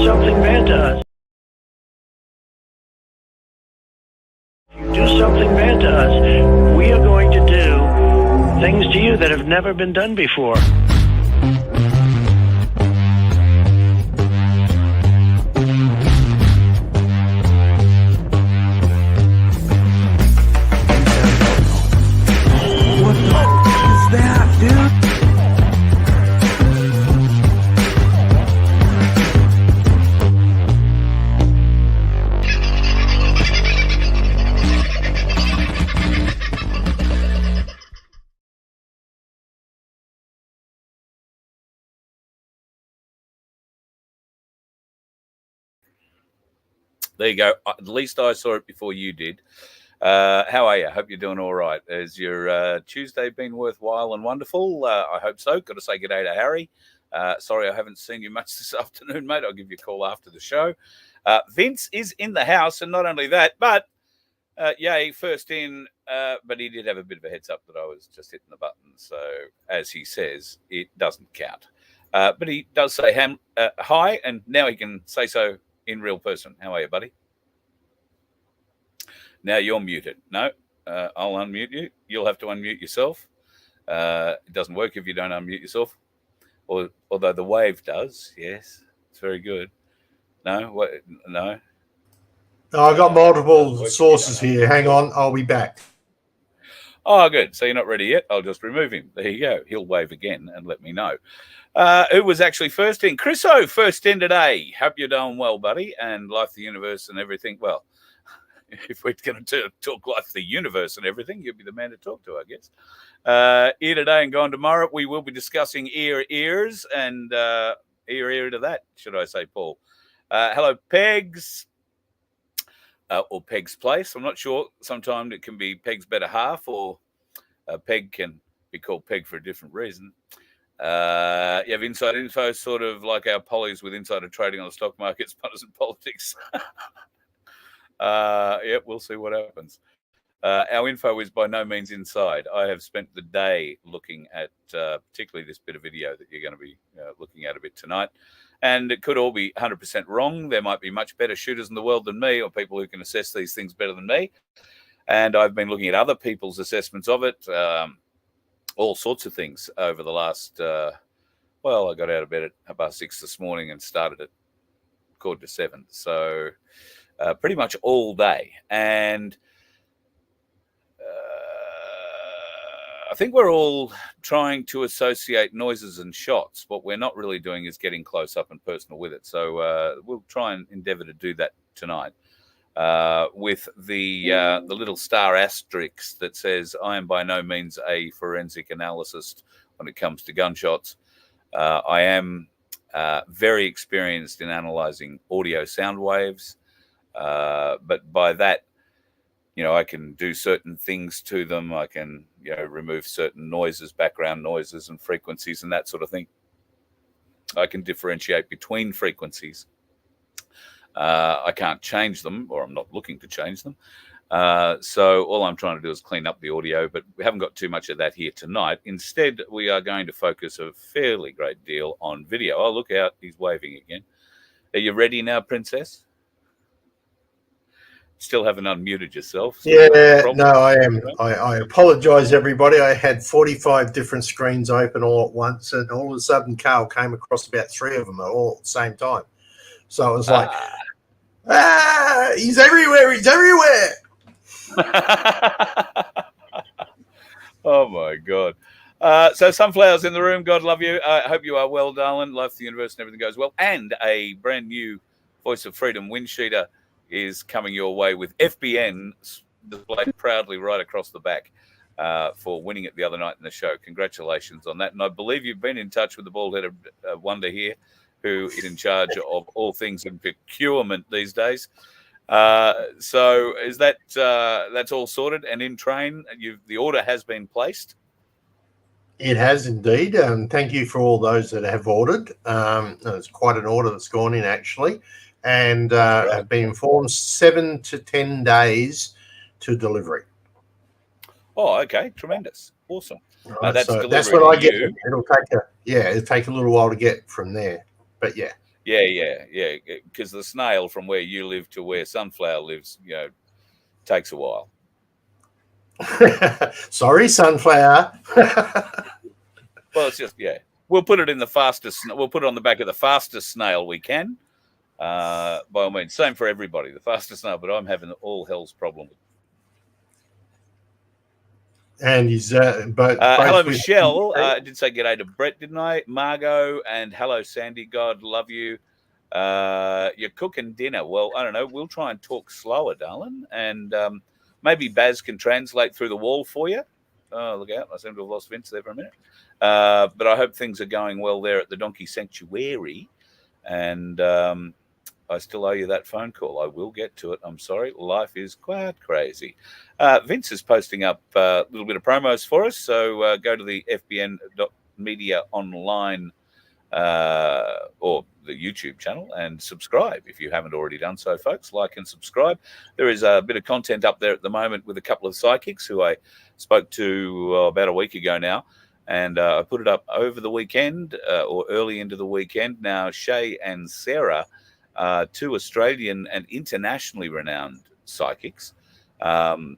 something bad to us, we are going to do things to you that have never been done before. There you go. At least I saw it before you did. How are you? Hope you're doing all right. Has your Tuesday been worthwhile and wonderful? I hope so. Got to say good day to Harry. Sorry I haven't seen you much this afternoon, mate. I'll give you a call after the show. Vince is in the house, and not only that, but yay, first in, but he did have a bit of a heads up that I was just hitting the button. So, as he says, it doesn't count. But he does say hi, and now he can say so in real person. How are you, buddy? Now you're muted. No, I'll unmute you. You'll have to unmute yourself. It doesn't work if you don't unmute yourself. Although the wave does. Yes, it's very good. No, what? No. No, I've got multiple sources here. Hang on, I'll be back. Oh, good. So you're not ready yet? I'll just remove him. There you go. He'll wave again and let me know. Who was actually first in? Chris O, first in today. Hope you're doing well, buddy, and life, the universe, and everything. Well, if we're going to talk life, the universe, and everything, you'll be the man to talk to, I guess. Here today and gone tomorrow, we will be discussing ears and ear to that, should I say, Paul. Hello, Pegs. Or Peg's Place. I'm not sure. Sometimes it can be Peg's better half, or Peg can be called Peg for a different reason. You have inside info, sort of like our pollies with insider trading on the stock markets, partisan politics. Yeah, we'll see what happens. Our info is by no means inside. I have spent the day looking at particularly this bit of video that you're going to be looking at a bit tonight. And it could all be 100% wrong. There might be much better shooters in the world than me, or people who can assess these things better than me. And I've been looking at other people's assessments of it, all sorts of things over the last, well, I got out of bed at 6:30 this morning and started at 6:45. So pretty much all day. And I think we're all trying to associate noises and shots. What we're not really doing is getting close up and personal with it. So we'll try and endeavor to do that tonight with the little star asterisk that says, I am by no means a forensic analyst when it comes to gunshots. I am very experienced in analyzing audio sound waves. But by that, I can do certain things to them. I can, remove certain noises, background noises and frequencies and that sort of thing. I can differentiate between frequencies. I can't change them, or I'm not looking to change them. So all I'm trying to do is clean up the audio, but we haven't got too much of that here tonight. Instead, we are going to focus a fairly great deal on video. Oh, look out. He's waving again. Are you ready now, Princess? Still haven't unmuted yourself. So yeah, no, I am. I apologize, everybody. I had 45 different screens open all at once, and all of a sudden Carl came across about 3 of them all at the same time. So it was like, he's everywhere, he's everywhere. Oh, my God. So sunflowers in the room. God love you. I hope you are well, darling. Life, the universe, and everything goes well. And a brand new Voice of Freedom wind sheeter is coming your way with FBN displayed proudly right across the back for winning it the other night in the show. Congratulations on that. And I believe you've been in touch with the bald-headed wonder here, who is in charge of all things in procurement these days. So is that that's all sorted and in train? The order has been placed? It has indeed. Thank you for all those that have ordered. It's quite an order that's gone in, actually. And have been informed 7 to 10 days to delivery. Oh, okay, tremendous, awesome. Right, that's when I get it. It'll take a little while to get from there, but yeah. Yeah. Because the snail from where you live to where Sunflower lives, takes a while. Sorry, Sunflower. Well, it's just we'll put it in the fastest. We'll put it on the back of the fastest snail we can. By all means, same for everybody. The fastest snail, but I'm having all hell's problem. And he's hello, Michelle. I did say g'day to Brett, didn't I? Margot, and hello, Sandy. God love you. You're cooking dinner. Well, I don't know. We'll try and talk slower, darling, and maybe Baz can translate through the wall for you. Oh, look out. I seem to have lost Vince there for a minute. But I hope things are going well there at the Donkey Sanctuary. And I still owe you that phone call. I will get to it. I'm sorry. Life is quite crazy. Vince is posting up a little bit of promos for us. So go to the fbn.media online or the YouTube channel and subscribe if you haven't already done so, folks. Like and subscribe. There is a bit of content up there at the moment with a couple of psychics who I spoke to about a week ago now, and I put it up over the weekend or early into the weekend. Now, Shay and Sarah are two Australian and internationally renowned psychics. I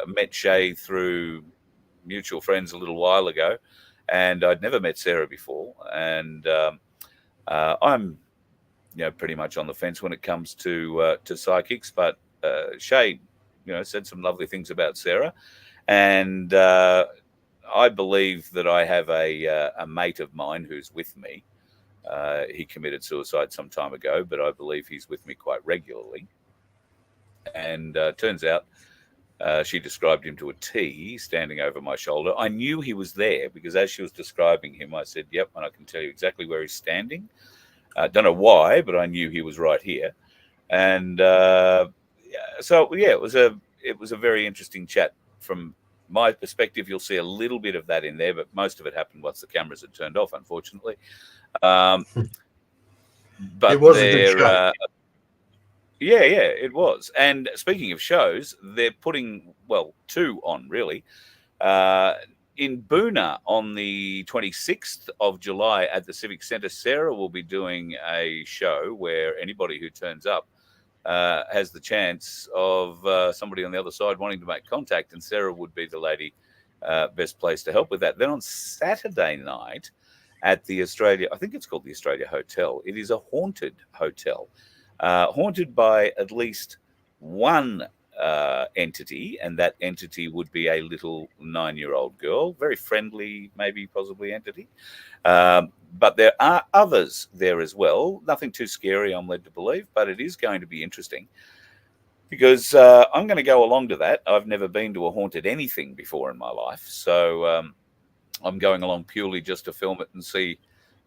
met Shay through mutual friends a little while ago, and I'd never met Sarah before. And I'm, pretty much on the fence when it comes to psychics. But Shay, said some lovely things about Sarah, and I believe that I have a mate of mine who's with me. He committed suicide some time ago, but I believe he's with me quite regularly. And turns out she described him to a T, standing over my shoulder. I knew he was there because as she was describing him, I said, yep, and I can tell you exactly where he's standing. Don't know why, but I knew he was right here. And it was a very interesting chat. From my perspective, you'll see a little bit of that in there, but most of it happened once the cameras had turned off, unfortunately. But it was a good show. Yeah, it was. And speaking of shows, they're putting, two on, really. In Boona on the 26th of July at the Civic Centre, Sarah will be doing a show where anybody who turns up has the chance of somebody on the other side wanting to make contact, and Sarah would be the lady best placed to help with that. Then on Saturday night at the Australia, I think it's called the Australia Hotel, it is a haunted hotel. Haunted by at least one entity, and that entity would be a little 9-year-old girl, very friendly, maybe possibly entity. But there are others there as well. Nothing too scary, I'm led to believe, but it is going to be interesting because I'm going to go along to that. I've never been to a haunted anything before in my life, so I'm going along purely just to film it and see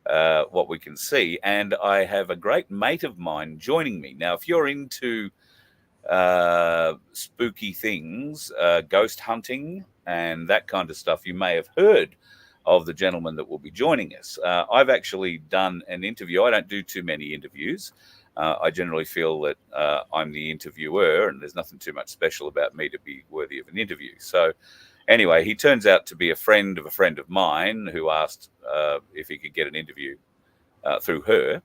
what we can see. And I have a great mate of mine joining me. Now, if you're into spooky things, ghost hunting and that kind of stuff, you may have heard of the gentleman that will be joining us. I've actually done an interview. I don't do too many interviews. I generally feel that I'm the interviewer and there's nothing too much special about me to be worthy of an interview. So anyway, he turns out to be a friend of mine who asked if he could get an interview through her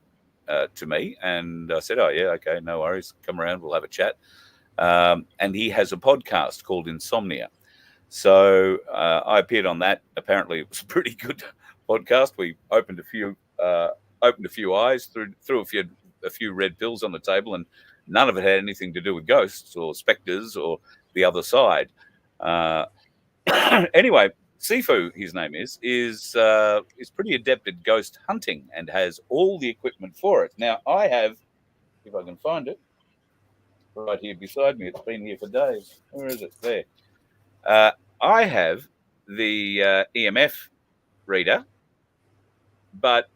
to me. And I said, oh, yeah, okay, no worries. Come around, we'll have a chat. And he has a podcast called Insomnia. So I appeared on that. Apparently it was a pretty good podcast. We opened a few eyes, threw a few red pills on the table, and none of it had anything to do with ghosts or specters or the other side. Anyway, Sifu, his name is pretty adept at ghost hunting and has all the equipment for it. Now, I have, if I can find it, right here beside me. It's been here for days. Where is it? There. I have the EMF reader, but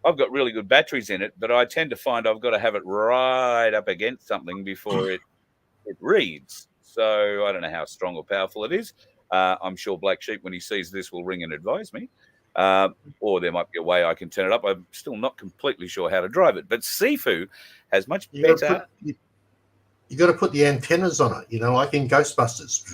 I've got really good batteries in it, but I tend to find I've got to have it right up against something before it reads. So I don't know how strong or powerful it is. I'm sure Black Sheep, when he sees this, will ring and advise me. Or there might be a way I can turn it up. I'm still not completely sure how to drive it. But Sifu has much better... You got to put the antennas on it, like in Ghostbusters.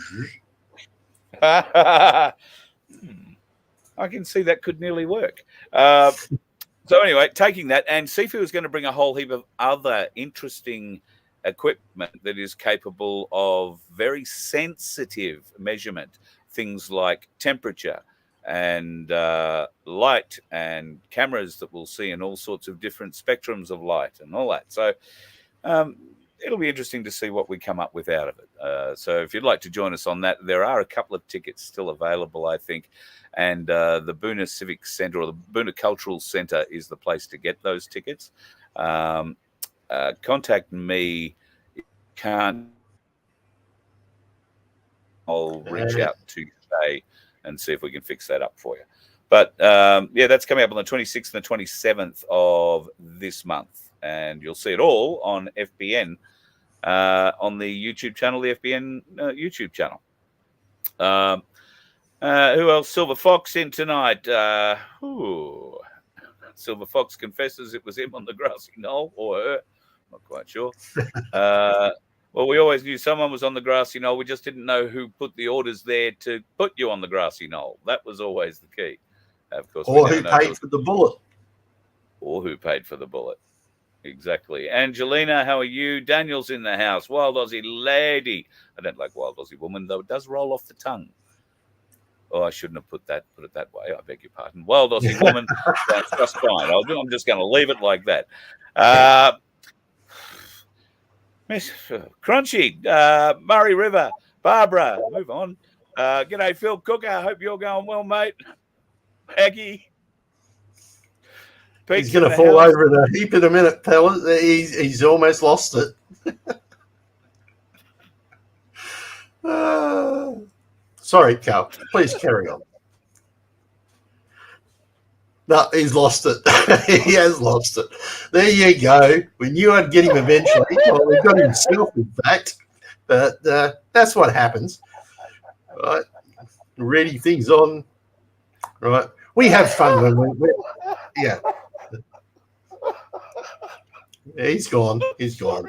I can see that could nearly work. So anyway, taking that, and Sifu is going to bring a whole heap of other interesting equipment that is capable of very sensitive measurement, things like temperature and light and cameras that we'll see in all sorts of different spectrums of light and all that. So it'll be interesting to see what we come up with out of it. So if you'd like to join us on that, there are a couple of tickets still available, I think. And the Boona Civic Centre or the Boona Cultural Centre is the place to get those tickets. Contact me. Can't. I'll reach out to you today and see if we can fix that up for you. But yeah, that's coming up on the 26th and the 27th of this month. And you'll see it all on FBN, on the YouTube channel, the FBN YouTube channel. Who else? Silver Fox in tonight. Silver Fox confesses it was him on the grassy knoll, or her. Not quite sure. Well, we always knew someone was on the grassy knoll. We just didn't know who put the orders there to put you on the grassy knoll. That was always the key. Of course, or who paid for the bullet. Or who paid for the bullet. Exactly. Angelina, how are you? Daniel's in the house. Wild Aussie lady. I don't like wild Aussie woman, though it does roll off the tongue. Oh, I shouldn't have put it that way. I beg your pardon. Wild Aussie woman. That's just fine. I'm just going to leave it like that. Miss Crunchy, Murray River, Barbara, move on. G'day, Phil Cooker. Hope you're going well, mate. Aggie. He's going to fall over in a heap in a minute, fellas. He's almost lost it. Sorry, Carl. Please carry on. No, he's lost it. He has lost it. There you go. We knew I'd get him eventually. Well, we got himself, in fact. But that's what happens. Right? Ready things on. Right? We have fun when we... Yeah. He's gone. He's gone.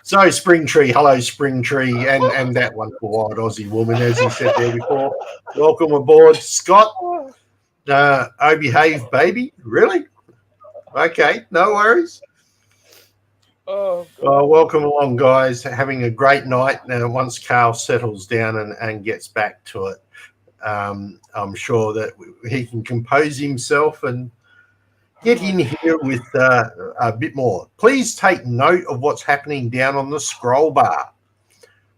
So, Springtree, hello, Springtree, and that wonderful wild Aussie woman, as he said there before. Welcome aboard, Scott. Oh, behave, baby. Really? Okay, no worries. Oh, well, welcome along, guys. Having a great night. Now, once Carl settles down and gets back to it, I'm sure that he can compose himself and get in here with a bit more. Please take note of what's happening down on the scroll bar.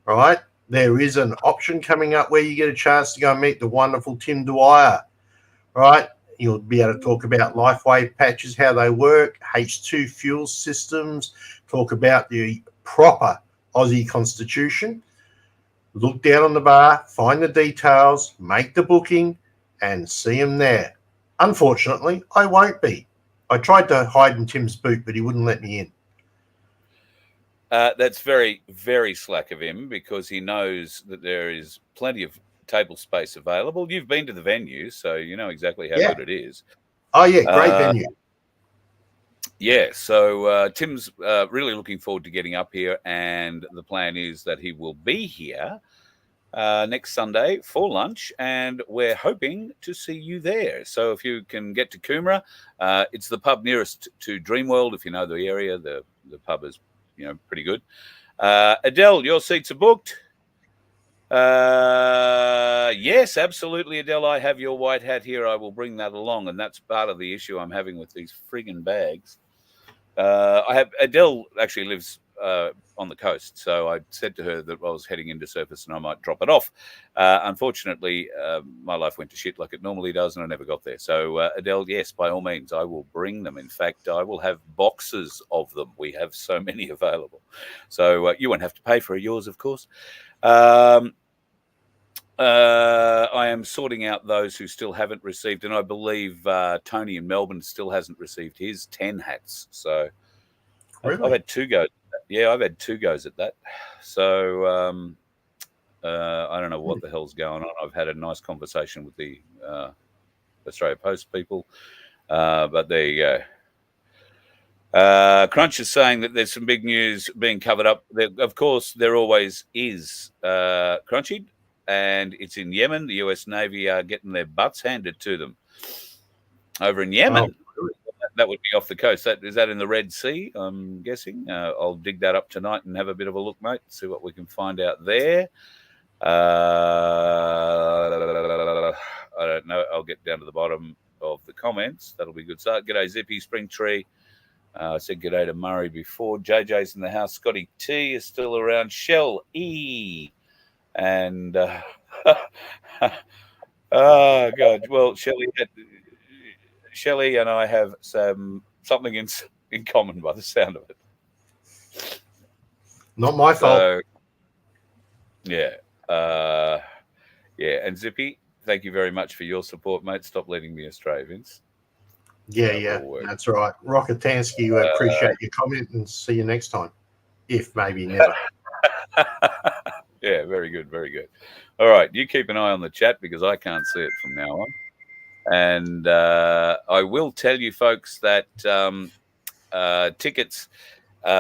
All right? There is an option coming up where you get a chance to go and meet the wonderful Tim Dwyer. All right? You'll be able to talk about LifeWave patches, how they work, H2 fuel systems, talk about the proper Aussie Constitution. Look down on the bar, find the details, make the booking, and see him there. Unfortunately, I won't be. I tried to hide in Tim's boot, but he wouldn't let me in. That's very, very slack of him because he knows that there is plenty of table space available. You've been to the venue, so you know exactly how good it is. Oh, yeah, great venue. Yeah, so Tim's really looking forward to getting up here, and the plan is that he will be here next Sunday for lunch, and we're hoping to see you there. So if you can get to Coomera, it's the pub nearest to Dreamworld. If you know the area, the pub is pretty good. Adele, your seats are booked. Yes, absolutely, Adele. I have your white hat here. I will bring that along, and that's part of the issue I'm having with these friggin' bags. Adele actually lives on the coast, so I said to her that I was heading into surface and I might drop it off. Unfortunately, my life went to shit like it normally does, and I never got there. So, Adele, yes, by all means, I will bring them. In fact, I will have boxes of them. We have so many available. So you won't have to pay for yours, of course. I am sorting out those who still haven't received, and I believe Tony in Melbourne still hasn't received his 10 hats. So really? I've had 2 goes. Yeah, I've had 2 goes at that. So I don't know what the hell's going on. I've had a nice conversation with the Australia Post people, but there you go. Crunch is saying that there's some big news being covered up. Of course, there always is. Crunchy, and it's in Yemen. The US Navy are getting their butts handed to them over in Yemen. Oh, that would be off the coast. Is that in the Red Sea, I'm guessing? I'll dig that up tonight and have a bit of a look, mate, see what we can find out there. I don't know. I'll get down to the bottom of the comments. That'll be a good start. G'day, Zippy, Springtree. I said g'day to Murray before. JJ's in the house. Scotty T is still around. Shell E. And, oh, God. Well, Shelley and I have something in common by the sound of it. Not my fault. Yeah. And Zippy, thank you very much for your support, mate. Stop leading me astray, Vince. Yeah, that's right. Rocketansky, we appreciate your comment and see you next time. If maybe never. Yeah, very good, very good. All right, you keep an eye on the chat because I can't see it from now on. And I will tell you, folks, that tickets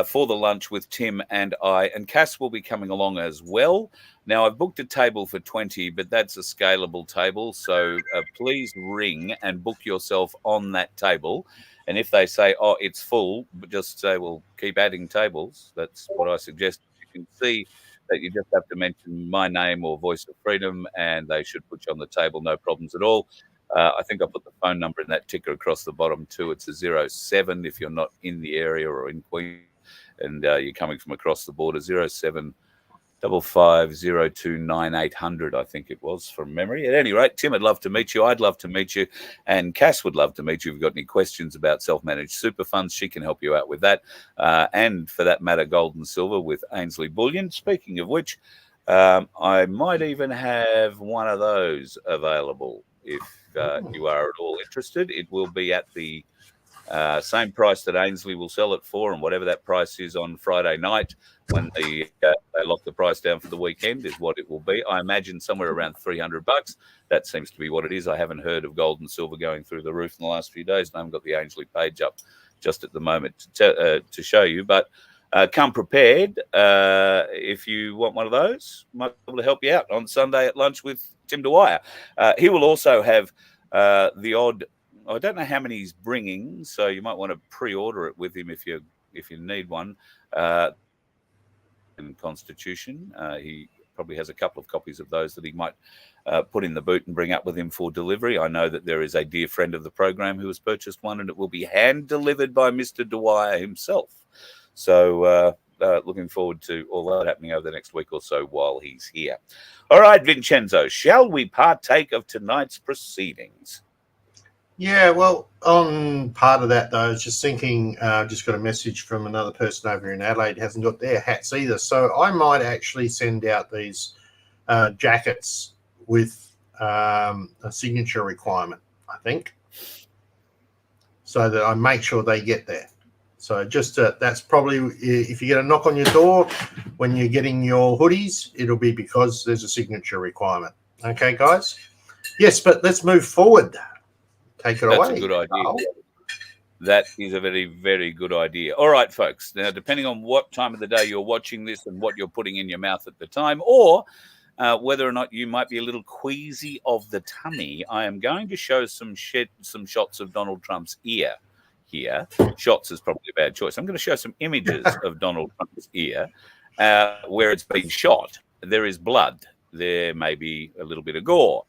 for the lunch with Tim and I, and Cass will be coming along as well. Now, I've booked a table for 20, but that's a scalable table. So please ring and book yourself on that table. And if they say, oh, it's full, just say, well, keep adding tables. That's what I suggest. You can see that you just have to mention my name or Voice of Freedom, and they should put you on the table, no problems at all. I think I put the phone number in that ticker across the bottom too. It's a 07 if you're not in the area or in Queen, and you're coming from across the border. 0755029800, I think it was from memory. At any rate, Tim would love to meet you. I'd love to meet you, and Cass would love to meet you. If you've got any questions about self-managed super funds, she can help you out with that. And for that matter, gold and silver with Ainsley Bullion. Speaking of which, I might even have one of those available if you are at all interested. It will be at the same price that Ainsley will sell it for, and whatever that price is on Friday night when they lock the price down for the weekend is what it will be. I imagine somewhere around $300. That seems to be what it is. I haven't heard of gold and silver going through the roof in the last few days, and I haven't got the Ainsley page up just at the moment to show you. But come prepared if you want one of those. Might be able to help you out on Sunday at lunch with Tim Dwyer. He will also have the odd, I don't know how many he's bringing, so you might want to pre-order it with him if you need one. In Constitution, he probably has a couple of copies of those that he might put in the boot and bring up with him for delivery. I know that there is a dear friend of the program who has purchased one, and it will be hand delivered by Mr. Dwyer himself. So looking forward to all that happening over the next week or so while he's here. All right, Vincenzo, shall we partake of tonight's proceedings? Yeah, well, on part of that, though, I was just thinking, just got a message from another person over in Adelaide, hasn't got their hats either. So I might actually send out these jackets with a signature requirement, I think, so that I make sure they get there. So just that's probably, if you get a knock on your door when you're getting your hoodies, it'll be because there's a signature requirement. Okay, guys? Yes, but let's move forward. Take it away. That's a good idea. Oh. That is a very, very good idea. All right, folks. Now, depending on what time of the day you're watching this and what you're putting in your mouth at the time, or whether or not you might be a little queasy of the tummy, I am going to show some shots of Donald Trump's ear here. Shots is probably a bad choice. I'm going to show some images of Donald Trump's ear where it's been shot. There is blood. There may be a little bit of gore.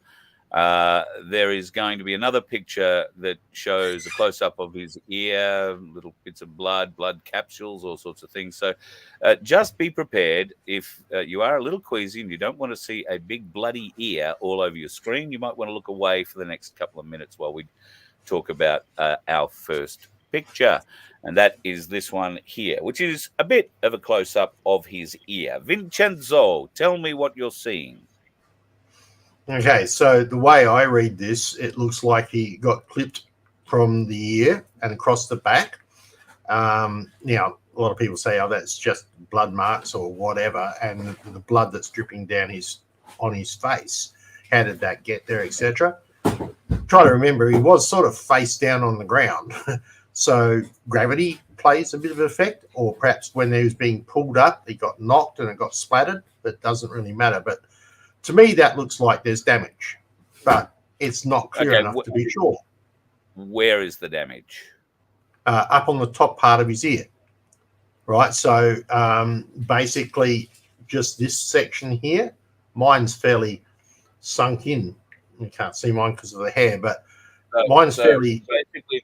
There is going to be another picture that shows a close-up of his ear, little bits of blood capsules, all sorts of things. So just be prepared. If you are a little queasy and you don't want to see a big bloody ear all over your screen, you might want to look away for the next couple of minutes while we talk about our first picture. And that is this one here, which is a bit of a close-up of his ear. Vincenzo, tell me what you're seeing. Okay, so the way I read this, it looks like he got clipped from the ear and across the back. Now, a lot of people say, oh, that's just blood marks or whatever, and the blood that's dripping down on his face. How did that get there, etc.? Try to remember, he was sort of face down on the ground. So gravity plays a bit of an effect, or perhaps when he was being pulled up, he got knocked and it got splattered, but it doesn't really matter. But To me, that looks like there's damage, but it's not clear enough to be sure. Where is the damage? Up on the top part of his ear, right? So basically just this section here. Mine's fairly sunk in. You can't see mine because of the hair, but mine's fairly... Basically,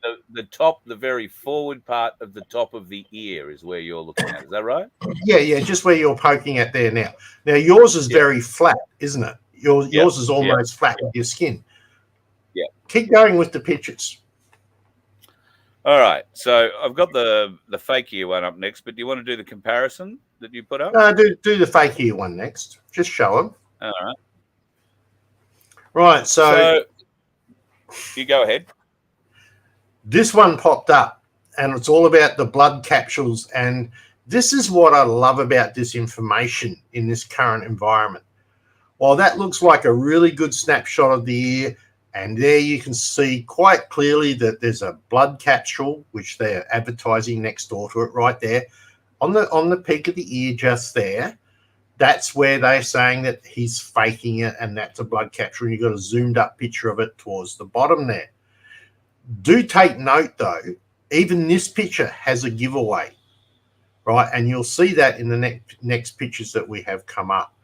the very forward part of the top of the ear is where you're looking at. Is that right? Yeah, just where you're poking at there now. Now, yours is very flat, isn't it? Yours is almost flat with your skin. Yeah. Keep going with the pictures. All right. So I've got the fake ear one up next, but do you want to do the comparison that you put up? No, do the fake ear one next. Just show them. All right. Right, so you go ahead. This one popped up, and it's all about the blood capsules, and this is what I love about this information in this current environment. While that looks like a really good snapshot of the ear, and there you can see quite clearly that there's a blood capsule, which they're advertising next door to it right there, on the peak of the ear just there. That's where they're saying that he's faking it, and that's a blood capsule. You've got a zoomed up picture of it towards the bottom there. Do take note, though, even this picture has a giveaway, right? And you'll see that in the next pictures that we have come up,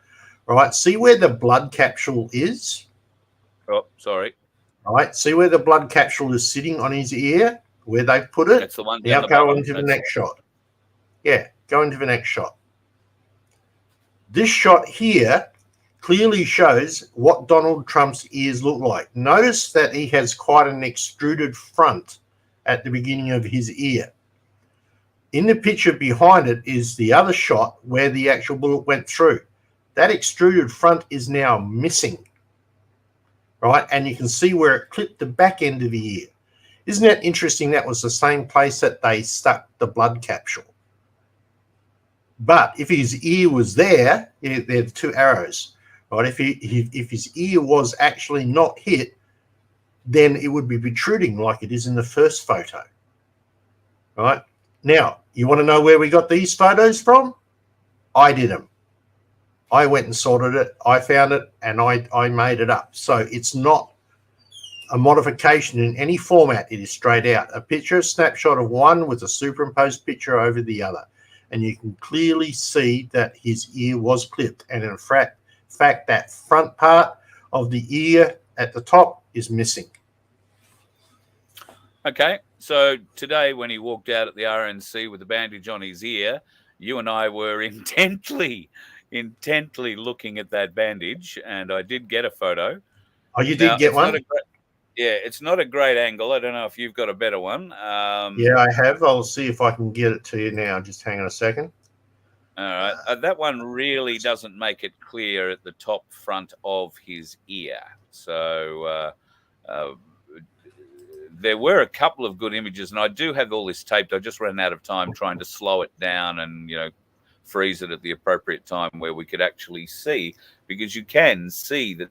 right? See where the blood capsule is? Oh, sorry. All right, see where the blood capsule is sitting on his ear, where they've put it? That's the one. Now go into the next shot. Yeah, go into the next shot. This shot here clearly shows what Donald Trump's ears look like. Notice that he has quite an extruded front at the beginning of his ear. In the picture behind it is the other shot where the actual bullet went through. That extruded front is now missing, right? And you can see where it clipped the back end of the ear. Isn't that interesting? That was the same place that they stuck the blood capsule. But if his ear was there, there are two arrows, right? If his ear was actually not hit, then it would be protruding like it is in the first photo, right? Now, you want to know where we got these photos from? I did them. I went and sorted it. I found it, and I made it up. So it's not a modification in any format. It is straight out. A picture, a snapshot of one with a superimposed picture over the other. And you can clearly see that his ear was clipped. And in fact, that front part of the ear at the top is missing. Okay. So today when he walked out at the RNC with the bandage on his ear, you and I were intently looking at that bandage, and I did get a photo. Oh, you did get one? It's not a great angle. I don't know if you've got a better one. Yeah, I have. I'll see if I can get it to you now. Just hang on a second. All right. That one really doesn't make it clear at the top front of his ear. So there were a couple of good images, and I do have all this taped. I just ran out of time trying to slow it down and, freeze it at the appropriate time where we could actually see, because you can see that,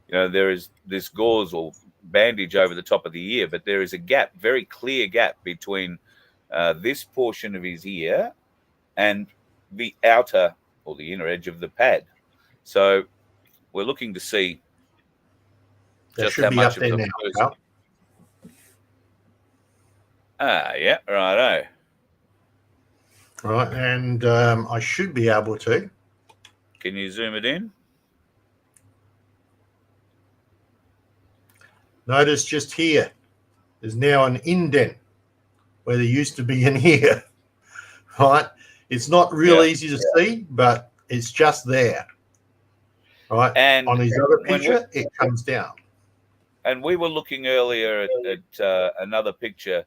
there is this gauze or bandage over the top of the ear, but there is a gap, very clear gap between this portion of his ear and the outer or the inner edge of the pad. So we're looking to see just how much of the person. Yeah, righto. Right, and I should be able to. Can you zoom it in? Notice just here, there's now an indent where there used to be an ear, right? It's not real easy to see, but it's just there, right? And on his other picture, it comes down. And we were looking earlier at another picture.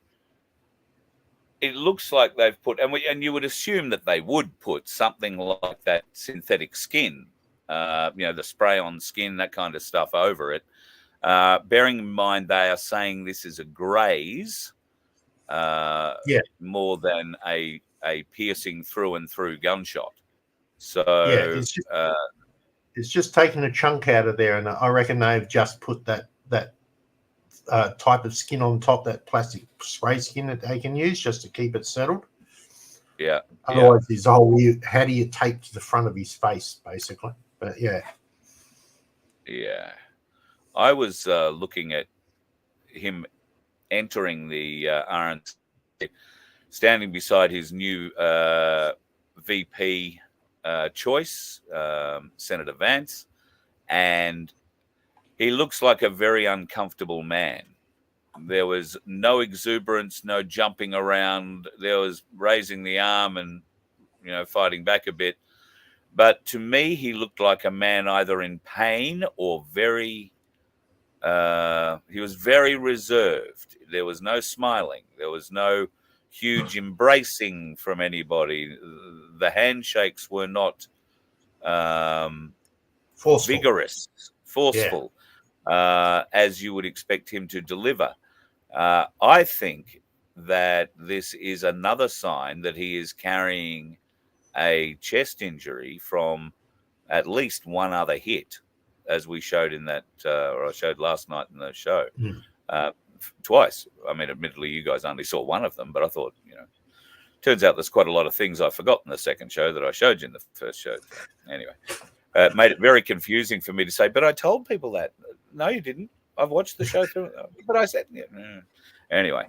It looks like they've put, and you would assume that they would put something like that synthetic skin, the spray-on skin, that kind of stuff over it. Bearing in mind they are saying this is a graze, more than a piercing through and through gunshot. So it's just taking a chunk out of there, and I reckon they've just put that type of skin on top, that plastic spray skin that they can use just to keep it settled. Yeah. Otherwise, his whole ear, how do you tape to the front of his face, basically? But yeah. Yeah. I was looking at him entering the RNC, standing beside his new VP choice, Senator Vance, and he looks like a very uncomfortable man. There was no exuberance, no jumping around. There was raising the arm and, fighting back a bit. But to me, he looked like a man either in pain or he was very reserved. There was no smiling. There was no huge embracing from anybody. The handshakes were not vigorous, forceful, as you would expect him to deliver. I think that this is another sign that he is carrying a chest injury from at least one other hit, as we showed in that, or I showed last night in the show, twice. I mean, admittedly, you guys only saw one of them, but I thought, turns out there's quite a lot of things I forgot in the second show that I showed you in the first show. Anyway, it made it very confusing for me to say, but I told people that. No, you didn't. I've watched the show through. But I said, anyway.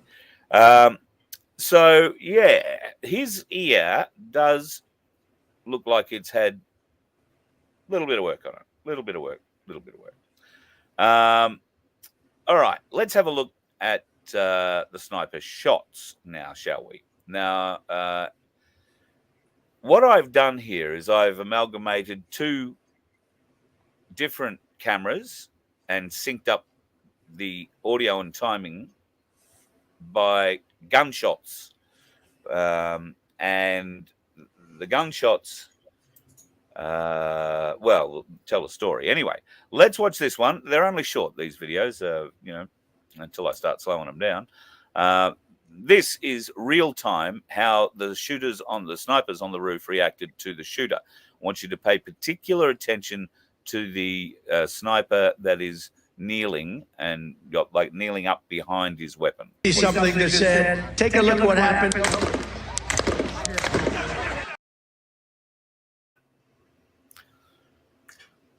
So, yeah, his ear does look like it's had a little bit of work on it. Little bit of work. All right, let's have a look at the sniper shots now, shall we? Now, what I've done here is I've amalgamated two different cameras and synced up the audio and timing by gunshots. And the gunshots, well, tell a story. Anyway, let's watch this one. They're only short, these videos, until I start slowing them down. This is real time how the snipers on the roof reacted to the shooter. I want you to pay particular attention to the sniper that is kneeling and kneeling up behind his weapon. Something that said, take a look what happened.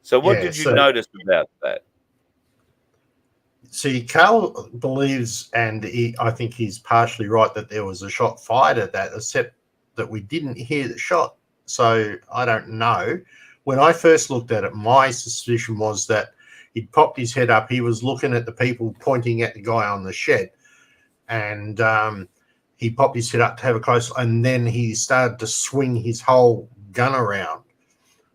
So what did you notice about that? See, Carl believes, and I think he's partially right, that there was a shot fired at that, except that we didn't hear the shot. So I don't know. When I first looked at it, my suspicion was that he'd popped his head up. He was looking at the people pointing at the guy on the shed, and he popped his head up to have a close, and then he started to swing his whole gun around.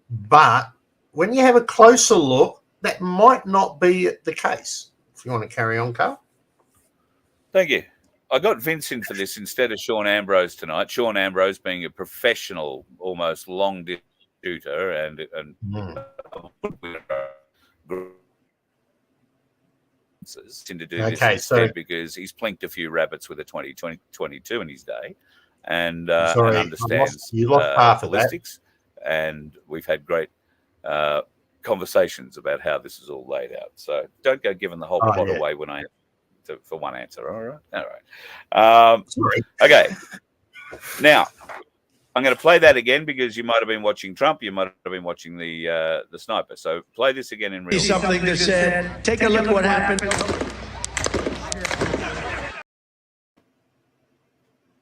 But when you have a closer look, that might not be the case. If you want to carry on, Carl. Thank you. I got Vince in for this instead of Sean Ambrose tonight. Sean Ambrose being a professional, almost long-distance shooter, and to do this instead because he's plinked a few rabbits with a 2022 in his day, and understands ballistics, and we've had great conversations about how this is all laid out. So don't go giving the whole plot away when I for one answer. All right. Okay. Now I'm going to play that again because you might have been watching Trump. You might have been watching the sniper. So play this again in real time. Something that said, take a look what happened.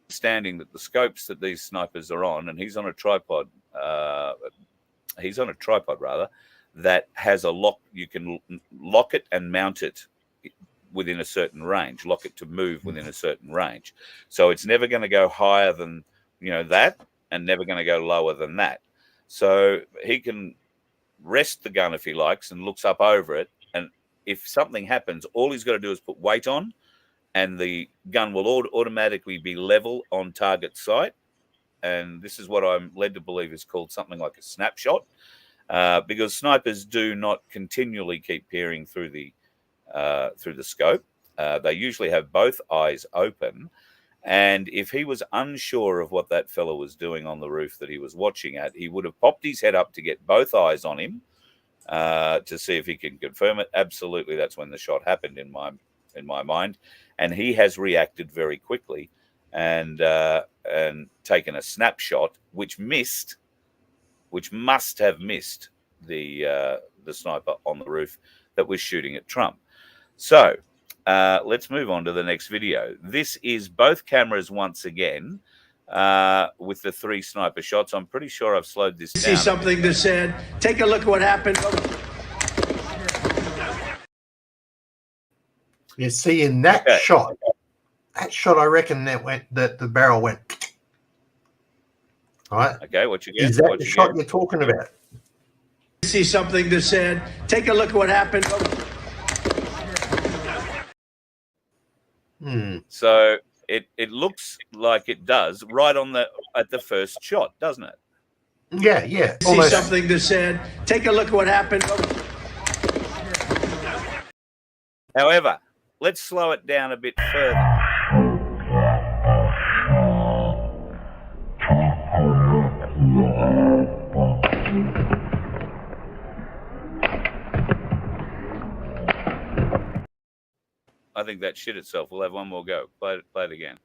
Understanding that the scopes that these snipers are on, and he's on a tripod. He's on a tripod rather that has a lock. You can lock it and mount it within a certain range. Lock it to move within a certain range. So it's never going to go higher than that, and never going to go lower than that. So he can rest the gun if he likes and looks up over it. And if something happens, all he's got to do is put weight on, and the gun will automatically be level on target sight. And this is what I'm led to believe is called something like a snapshot, because snipers do not continually keep peering through the scope. They usually have both eyes open. And if he was unsure of what that fellow was doing on the roof that he was watching at, he would have popped his head up to get both eyes on him to see if he can confirm it. Absolutely, that's when the shot happened in my mind. And he has reacted very quickly and taken a snapshot, which must have missed the sniper on the roof that was shooting at Trump. So let's move on to the next video. This is both cameras once again with the 3 sniper shots. I'm pretty sure I've slowed this down. See something that said, take a look what happened. You see, in that shot, I reckon that the barrel went. All right. Okay, what you get? Is that the shot you're talking about? See something that said, take a look what happened. So it looks like it does right on at the first shot, doesn't it? Yeah. See Almost. something that said, take a look what happened. However, let's slow it down a bit further. I think that shit itself. We'll have one more go. Play it again.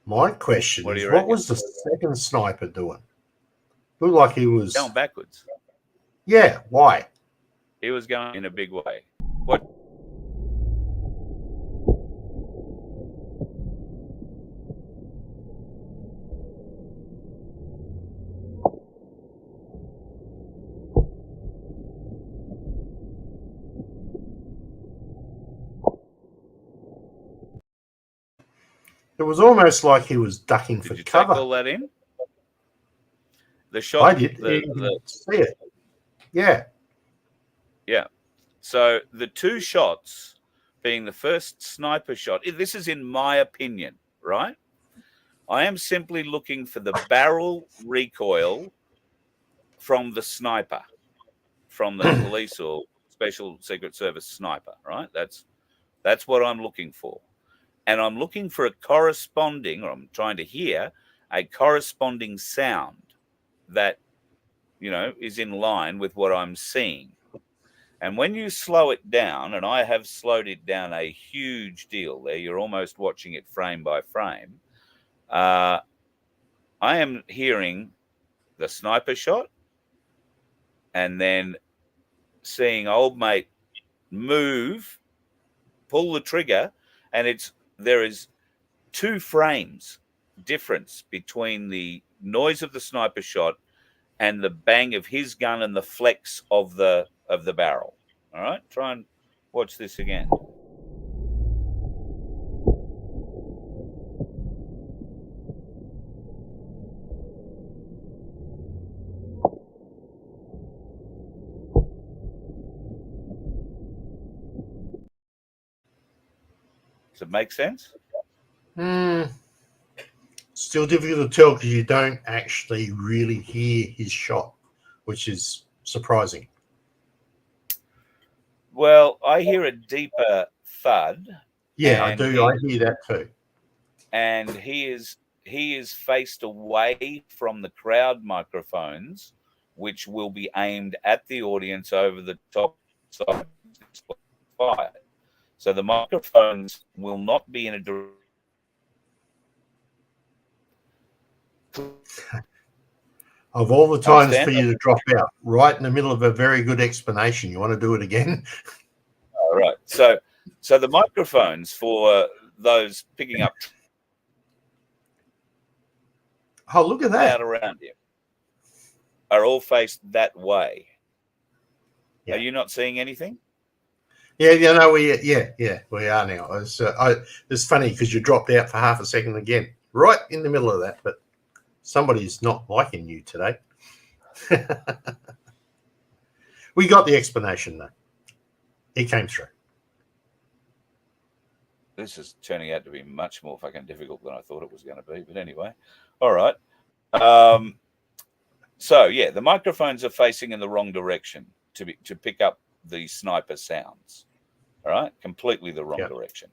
My question What do is, you what reckon? was the second sniper doing? Looked like he was Going backwards. Yeah, why? He was going in a big way. What? It was almost like he was ducking for Did you cover. take all that in? The shot. I did. See it. Yeah. Yeah. So the 2 shots being the first sniper shot, this is in my opinion, right? I am simply looking for the barrel recoil from the sniper, from the police or special secret service sniper, right? That's what I'm looking for. And I'm looking for a corresponding, or I'm trying to hear a corresponding sound that, is in line with what I'm seeing. And when you slow it down, and I have slowed it down a huge deal there, you're almost watching it frame by frame. I am hearing the sniper shot and then seeing old mate move, pull the trigger, and there is 2 frames difference between the noise of the sniper shot and the bang of his gun and the flex of the barrel. All right, try and watch this again. Does it make sense? Still difficult to tell because you don't actually really hear his shot, which is surprising. Well, I hear a deeper thud. Yeah, I do. I hear that too. And he is faced away from the crowd microphones, which will be aimed at the audience over the top side. Fire. So the microphones will not be in a direct. Of all the times for you to drop out right in the middle of a very good explanation, you want to do it again? All right. So the microphones for those picking up. Oh, look at that! Out around you are all faced that way. Yeah. Are you not seeing anything? Yeah, we are now. It's funny because you dropped out for half a second again, right in the middle of that. But somebody's not liking you today. We got the explanation though. It came through. This is turning out to be much more fucking difficult than I thought it was going to be. But anyway, all right. So yeah, the microphones are facing in the wrong direction to pick up the sniper sounds. All right, completely the wrong direction.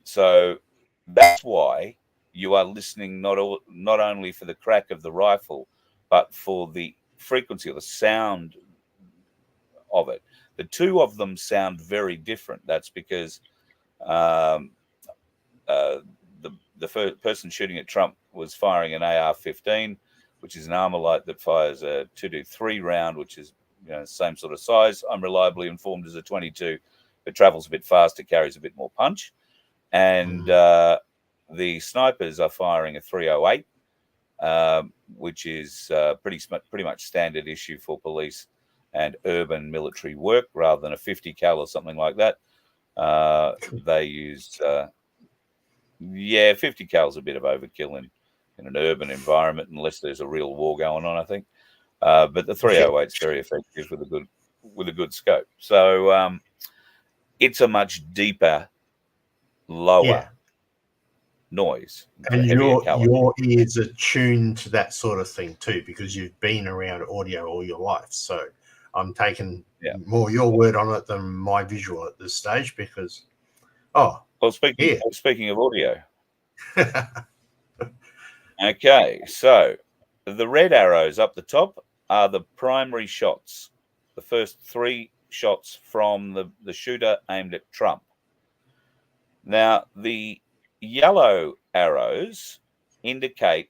So that's why you are listening not only for the crack of the rifle, but for the frequency or the sound of it. The two of them sound very different. That's because the person shooting at Trump was firing an AR-15, which is an Armalite that fires a 223 round, which is same sort of size. I'm reliably informed as a 22. It travels a bit faster, carries a bit more punch, and the snipers are firing a 308, which is pretty much standard issue for police and urban military work, rather than a 50 cal or something like that. They use 50 cal is a bit of overkill in an urban environment, unless there's a real war going on, I think. But the 308 is very effective with a good scope. So it's a much deeper, lower noise. And your ears are tuned to that sort of thing too, because you've been around audio all your life. So I'm taking more your word on it than my visual at this stage, because speaking of audio. Okay, so the red arrows up the top are the primary shots, the first 3 shots from the shooter aimed at Trump. Now, the yellow arrows indicate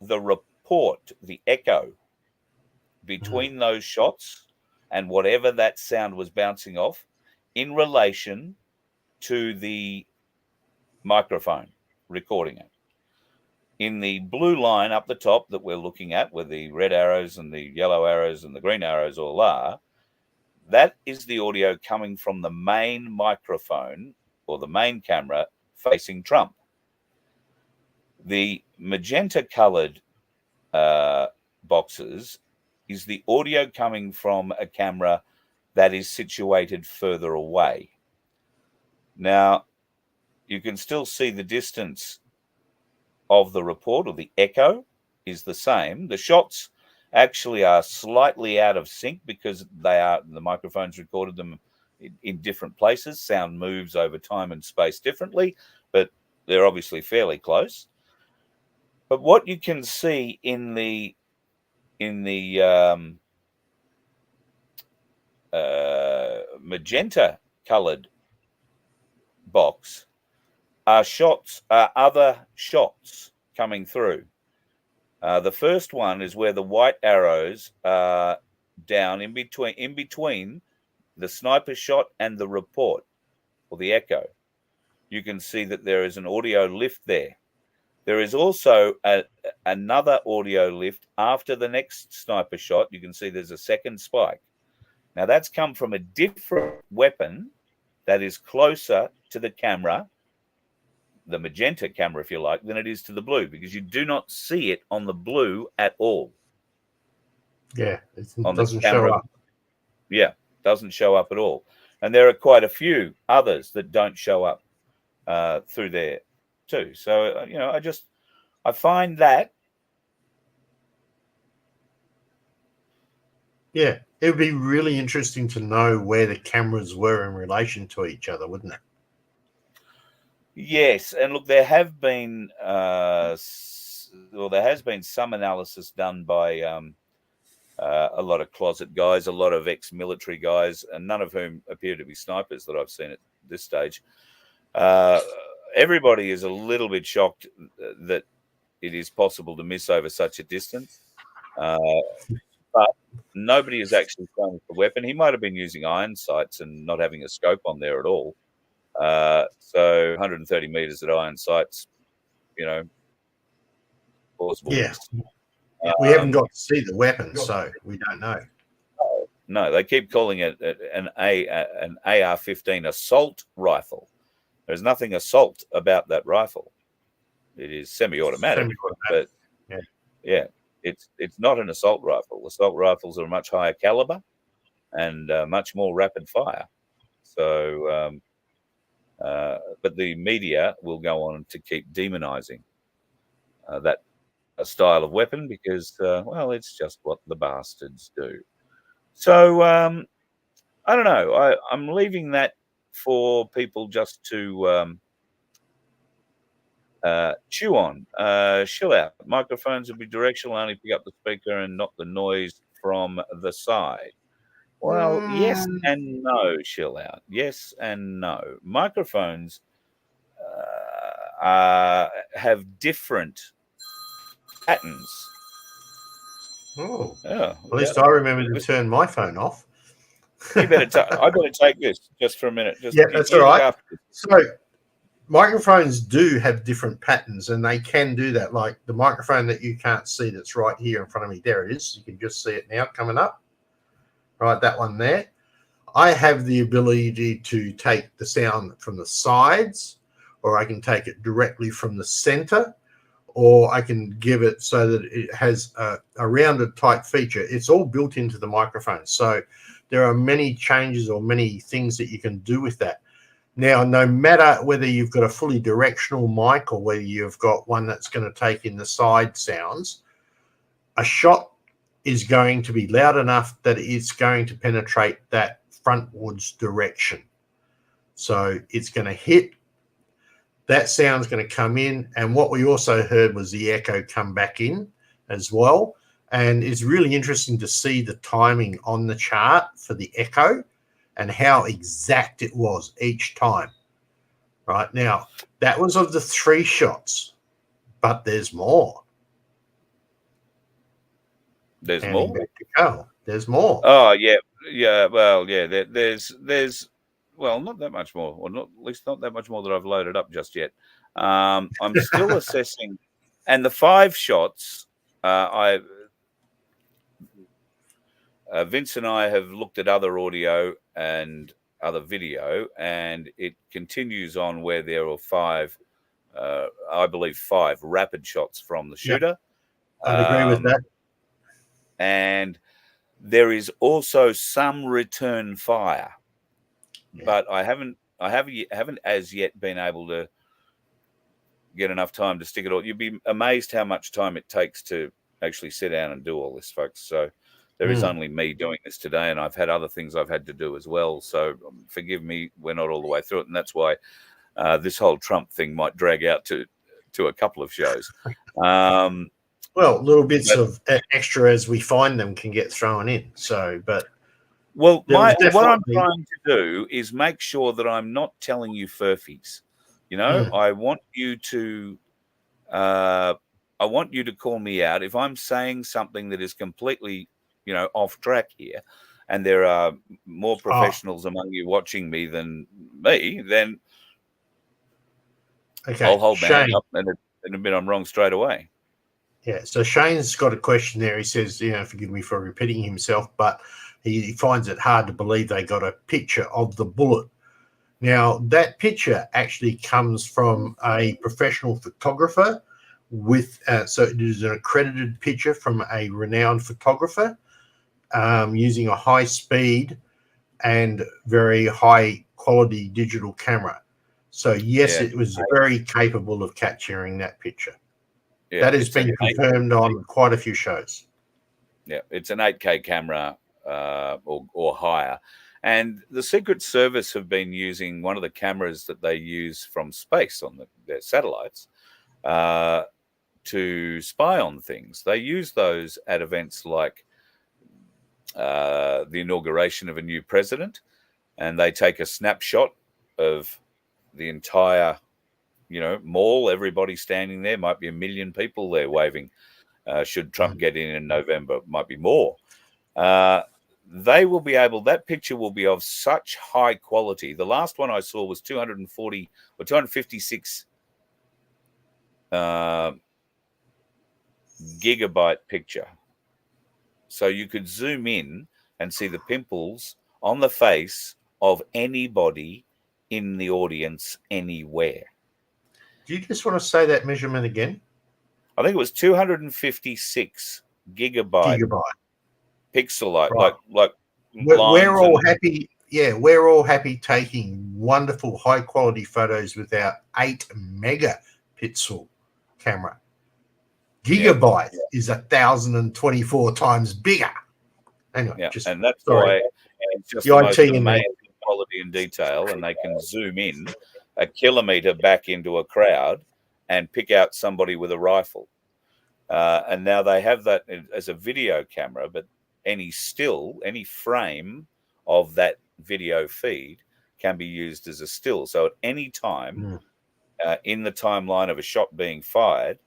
the report, the echo between those shots and whatever that sound was bouncing off in relation to the microphone recording it. In the blue line up the top that we're looking at, where the red arrows and the yellow arrows and the green arrows all are, that is the audio coming from the main microphone or the main camera facing Trump. The magenta-colored boxes is the audio coming from a camera that is situated further away. Now, you can still see the distance of the report, or the echo is the same. The shots actually are slightly out of sync because the microphones recorded them in different places. Sound moves over time and space differently, but they're obviously fairly close. But what you can see in the magenta colored box are other shots coming through. The first one is where the white arrows are down in between the sniper shot and the report or the echo. You can see that there is an audio lift there. There is also another audio lift after the next sniper shot. You can see there's a second spike. Now, that's come from a different weapon that is closer to the camera, the magenta camera, if you like, than it is to the blue, because you do not see it on the blue at all. Yeah, it doesn't show up. Yeah, doesn't show up at all. And there are quite a few others that don't show up through there too. So, I find that. Yeah, it would be really interesting to know where the cameras were in relation to each other, wouldn't it? Yes, and look, there have been there has been some analysis done by a lot of closet guys, a lot of ex-military guys, and none of whom appear to be snipers that I've seen at this stage. Everybody is a little bit shocked that it is possible to miss over such a distance, but nobody has actually shown the weapon. He might have been using iron sights and not having a scope on there at all. So 130 meters at iron sights, plausible. Yeah. We haven't got to see the weapon, so we don't know. No, they keep calling it an AR-15 assault rifle. There's nothing assault about that rifle. It is semi-automatic, but it's not an assault rifle. Assault rifles are much higher caliber and much more rapid fire. So, but the media will go on to keep demonizing that style of weapon because, it's just what the bastards do. So, I don't know. I'm leaving that for people just to Chew on. Chill out. Microphones will be directional, only pick up the speaker and not the noise from the side. Well, yes and no, chill out. Yes and no. Microphones have different patterns. Oh, Yeah, at least I remember to turn my phone off. I better take this just for a minute. Yeah, that's all right. So microphones do have different patterns, and they can do that. Like the microphone that you can't see that's right here in front of me. There it is. You can just see it now coming up. Right, that one there. I have the ability to take the sound from the sides, or I can take it directly from the center, or I can give it so that it has a rounded type feature. It's all built into the microphone. So there are many changes or many things that you can do with that. Now, no matter whether you've got a fully directional mic or whether you've got one that's going to take in the side sounds, a shot is going to be loud enough that it's going to penetrate that frontwards direction. So it's going to hit, that sound's going to come in. And what we also heard was the echo come back in as well. And it's really interesting to see the timing on the chart for the echo and how exact it was each time. Right now, that was of the 3 shots, but there's more. There's more. There's more. Oh yeah. Well, yeah. There's not that much more, or not at least not that much more that I've loaded up just yet. I'm still assessing, and the 5 shots. Vince and I have looked at other audio and other video, and it continues on where there are 5. I believe 5 rapid shots from the shooter. Yep. I'd agree with that. And there is also some return fire, but I haven't as yet been able to get enough time to stick it all. You'd be amazed how much time it takes to actually sit down and do all this, folks. So there is only me doing this today, and I've had other things I've had to do as well. So forgive me, we're not all the way through it, and that's why this whole Trump thing might drag out to a couple of shows. Well, little bits of extra as we find them can get thrown in. So, but what I'm trying to do is make sure that I'm not telling you furfies. You know, I want you to call me out if I'm saying something that is completely, off track here, and there are more professionals among you watching me than me. Then I'll hold my hand up and admit I'm wrong straight away. Yeah, so Shane's got a question there. He says, forgive me for repeating himself, but he finds it hard to believe they got a picture of the bullet. Now, that picture actually comes from a professional photographer so it is an accredited picture from a renowned photographer using a high-speed and very high-quality digital camera. So, yes, it was very capable of capturing that picture. Yeah, that has been confirmed on quite a few shows. Yeah, it's an 8K camera or higher. And the Secret Service have been using one of the cameras that they use from space on their satellites to spy on things. They use those at events like the inauguration of a new president, and they take a snapshot of the entire mall, everybody standing there. Might be 1 million people there waving. Should Trump get in November, might be more. They will be able. That picture will be of such high quality. The last one I saw was 240 or 256 gigabyte picture. So you could zoom in and see the pimples on the face of anybody in the audience anywhere. Do you just want to say that measurement again? I think it was 256 gigabyte pixel, like we're all happy. Yeah, we're all happy taking wonderful high quality photos with our 8 megapixel camera. Gigabyte is 1,024 times bigger. Anyway, and that's why it's just the most amazing quality and detail, and they can zoom in a kilometer back into a crowd and pick out somebody with a rifle. And now they have that as a video camera, but any frame of that video feed can be used as a still. So at any time in the timeline of a shot being fired,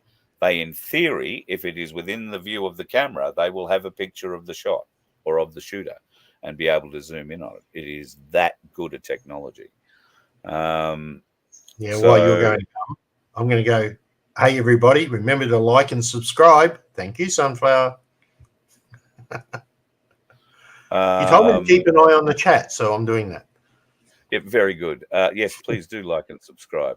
they, in theory, if it is within the view of the camera, they will have a picture of the shot or of the shooter and be able to zoom in on it. It is that good a technology. While you're going, I'm going to go, hey, everybody, remember to like and subscribe. Thank you, Sunflower. You told me to keep an eye on the chat, so I'm doing that. Yeah, very good. Yes, please do like and subscribe.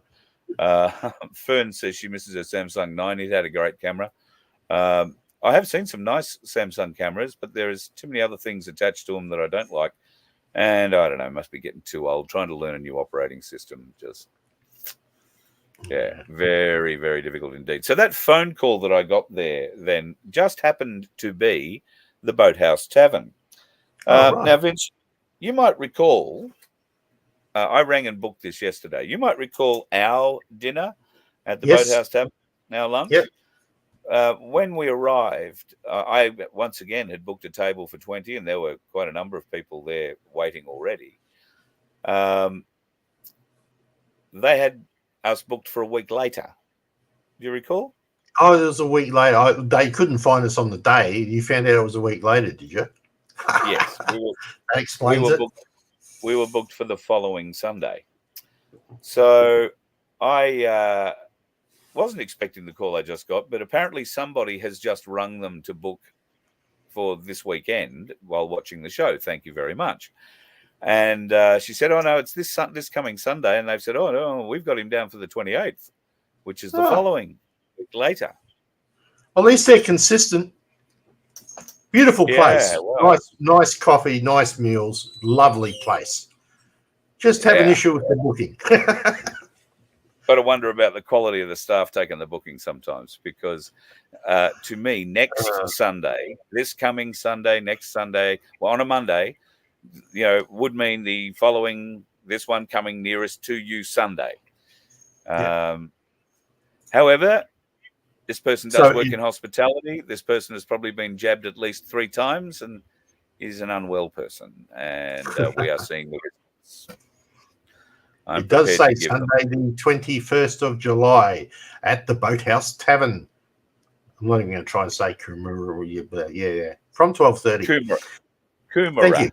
Fern says she misses her Samsung 9. It had a great camera. I have seen some nice Samsung cameras, but there is too many other things attached to them that I don't like. And I don't know, must be getting too old. Trying to learn a new operating system, just, very, very difficult indeed. So that phone call that I got there then just happened to be the Boathouse Tavern. Right. Now, Vince, you might recall, I rang and booked this yesterday. You might recall our dinner at the Boathouse Tavern, our lunch. Yep. When we arrived, I once again had booked a table for 20, and there were quite a number of people there waiting already. They had us booked for a week later. Do you recall? Oh, it was a week later. They couldn't find us on the day. You found out it was a week later, did you? Yes. That explains it. We were booked for the following Sunday. So I wasn't expecting the call I just got, but apparently somebody has just rung them to book for this weekend while watching the show. Thank you very much. And she said, oh, no, it's this coming Sunday. And they've said, oh, no, we've got him down for the 28th, which is the following week later. At least they're consistent. Beautiful place. Well, nice coffee, nice meals, lovely place. Just have an issue with the booking. Got to wonder about the quality of the staff taking the booking sometimes, because to me, next Sunday, this coming Sunday, next Sunday, well, on a Monday, would mean the following, this one coming nearest to you Sunday. However, this person does work in hospitality. This person has probably been jabbed at least 3 times and is an unwell person. And we are seeing the results. It does say Sunday, the 21st of July at the Boathouse Tavern. I'm not even going to try and say Coomera, but from 12:30. Coomera. Thank you.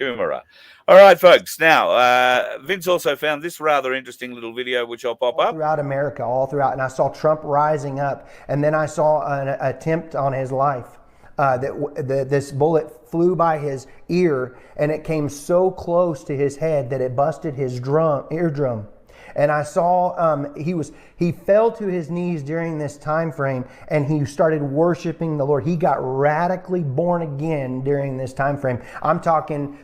Coomera. All right, folks. Now, Vince also found this rather interesting little video, which I'll pop up. Throughout America, all throughout. And I saw Trump rising up. And then I saw an attempt on his life. This bullet flew by his ear, and it came so close to his head that it busted his eardrum. And I saw he fell to his knees during this time frame, and he started worshiping the Lord. He got radically born again during this time frame. I'm talking,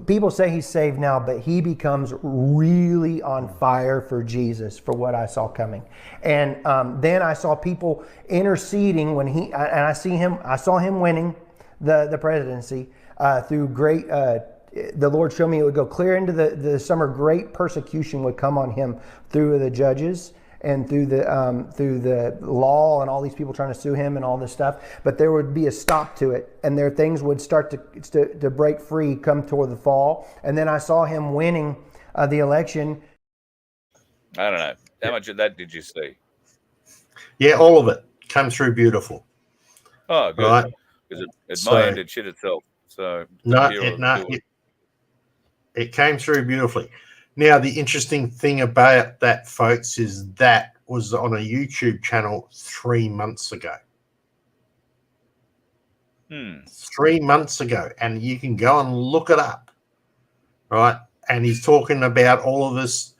people say he's saved now, but he becomes really on fire for Jesus, for what I saw coming. And then I saw people interceding when I saw him winning the presidency through great. The Lord showed me it would go clear into the summer. Great persecution would come on him through the judges and through the law and all these people trying to sue him and all this stuff. But there would be a stop to it, and things would start to break free come toward the fall. And then I saw him winning the election. I don't know. How much of that did you see? Yeah, all of it came through beautiful. Oh, good. Right. Because at my end, it shit itself. So it came through beautifully. Now, the interesting thing about that, folks, is that was on a YouTube channel 3 months ago. 3 months ago. And you can go and look it up. Right? And he's talking about all of this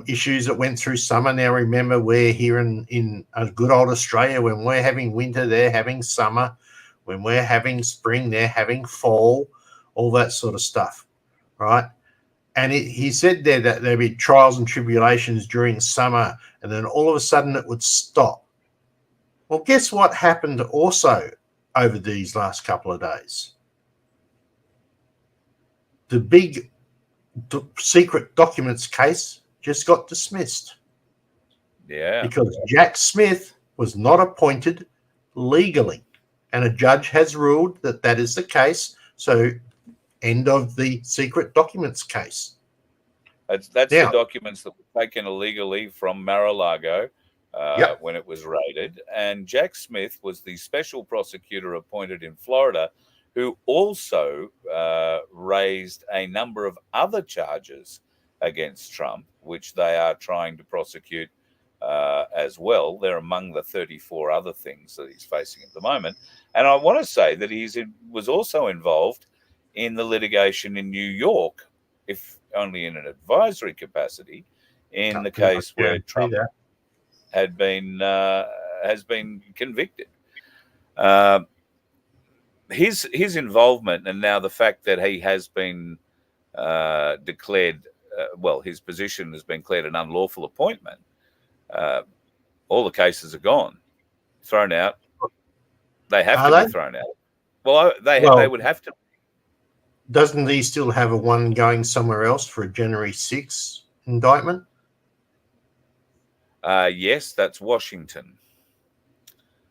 issues that went through summer. Now, remember, we're here in a good old Australia. When we're having winter, they're having summer. When we're having spring, they're having fall, all that sort of stuff. Right? And he said there that there'd be trials and tribulations during summer, and then all of a sudden it would stop. Well, guess what happened also over these last couple of days? The big secret documents case just got dismissed Yeah. because Jack Smith was not appointed legally. And a judge has ruled that that is the case. So, end of the secret documents case. That's Now- the documents that were taken illegally from Mar-a-Lago Yep. when it was raided. And Jack Smith was the special prosecutor appointed in Florida, who also raised a number of other charges against Trump, which they are trying to prosecute as well. They're among the 34 other things that he's facing at the moment. And I want to say that was also involved in the litigation in New York, if only in an advisory capacity, in the case where Trump has been convicted. His involvement, and now the fact that he has been declared, his position has been declared an unlawful appointment. All the cases are gone, thrown out. They have to be thrown out. Well, they would have to. Doesn't he still have a one going somewhere else for a January 6th indictment? Yes, that's Washington.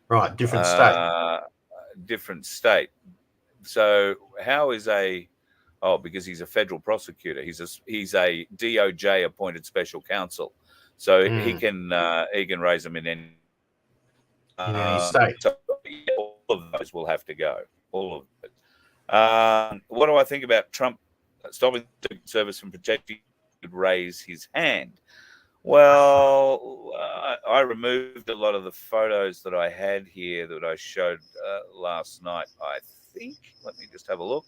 Right, different state. Different state. So how is because he's a federal prosecutor. He's a DOJ appointed special counsel. So he can raise them in any state. So all of those will have to go. All of it. What do I think about Trump stopping the Secret Service from protecting? Could raise his hand. Well, I removed a lot of the photos that I had here that I showed last night. I think. Let me just have a look.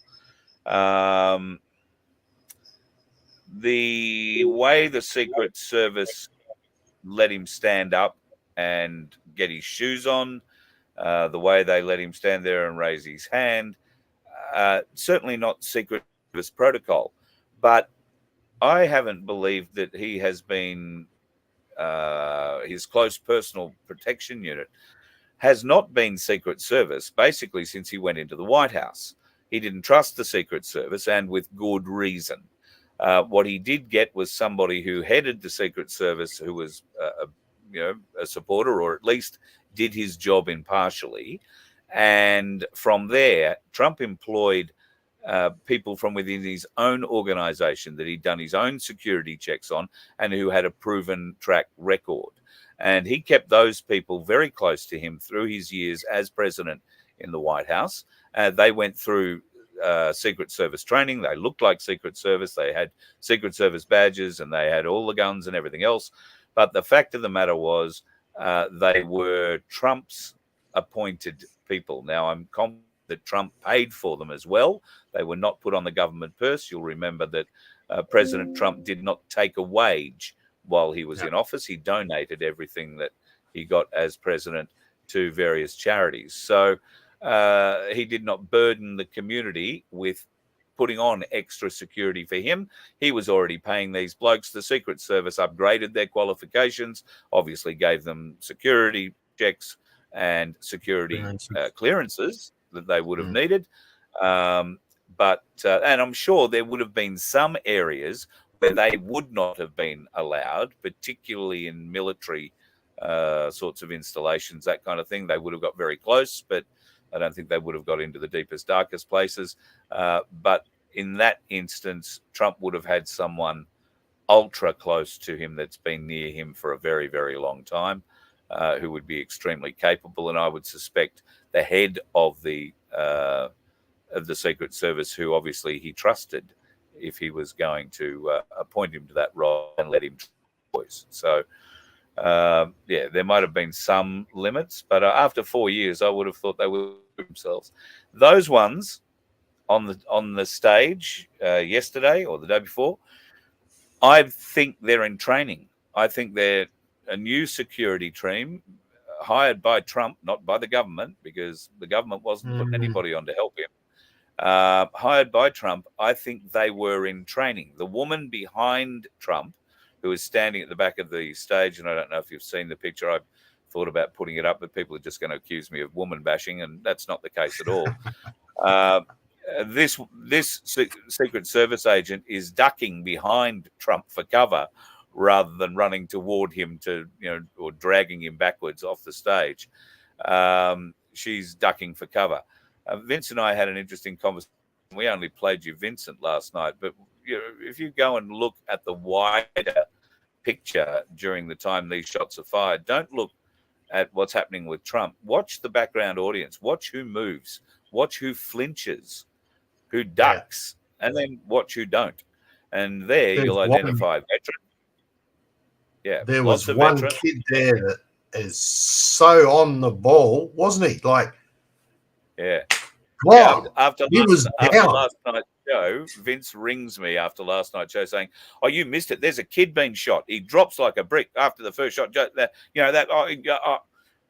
The way the Secret Service let him stand up and get his shoes on, the way they let him stand there and raise his hand, certainly not Secret Service protocol. But I haven't believed that he has been, his close personal protection unit has not been Secret Service basically since he went into the White House. He didn't trust the Secret Service, and with good reason. What he did get was somebody who headed the Secret Service who was a supporter, or at least did his job impartially. And from there, Trump employed people from within his own organization that he'd done his own security checks on and who had a proven track record. And he kept those people very close to him through his years as president in the White House. They went through Secret Service training. They looked like Secret Service. They had Secret Service badges and they had all the guns and everything else. But the fact of the matter was they were Trump's appointed people. Now, I'm confident that Trump paid for them as well. They were not put on the government purse. You'll remember that President Trump did not take a wage while he was in office. He donated everything that he got as president to various charities. So he did not burden the community with putting on extra security for him. He was already paying these blokes. The Secret Service upgraded their qualifications, obviously gave them security checks and security clearances that they would have needed. But I'm sure there would have been some areas where they would not have been allowed, particularly in military sorts of installations, that kind of thing. They would have got very close, but I don't think they would have got into the deepest, darkest places. But in that instance, Trump would have had someone ultra close to him that's been near him for a very, very long time, who would be extremely capable. And I would suspect the head of the Secret Service, who obviously he trusted if he was going to appoint him to that role and let him choice. So, there might have been some limits, but after 4 years, I would have thought they would themselves. Those ones on the stage yesterday or the day before, I think they're in training. I think they're a new security team hired by Trump, not by the government, because the government wasn't putting anybody on to help him. Hired by Trump, I think they were in training. The woman behind Trump, who is standing at the back of the stage, and I don't know if you've seen the picture. I've thought about putting it up, but people are just going to accuse me of woman bashing, and that's not the case at all. This Secret Service agent is ducking behind Trump for cover rather than running toward him or dragging him backwards off the stage. She's ducking for cover. Vince and I had an interesting conversation. We only played you Vincent last night, but if you go and look at the wider picture during the time these shots are fired, don't look at what's happening with Trump. Watch the background audience. Watch who moves. Watch who flinches, who ducks, and then watch who don't. And you'll identify a veteran. Yeah, there was one kid there that is so on the ball, wasn't he? Like, yeah. God, after last night's show, Vince rings me after last night's show saying, "Oh, you missed it. There's a kid being shot. He drops like a brick after the first shot.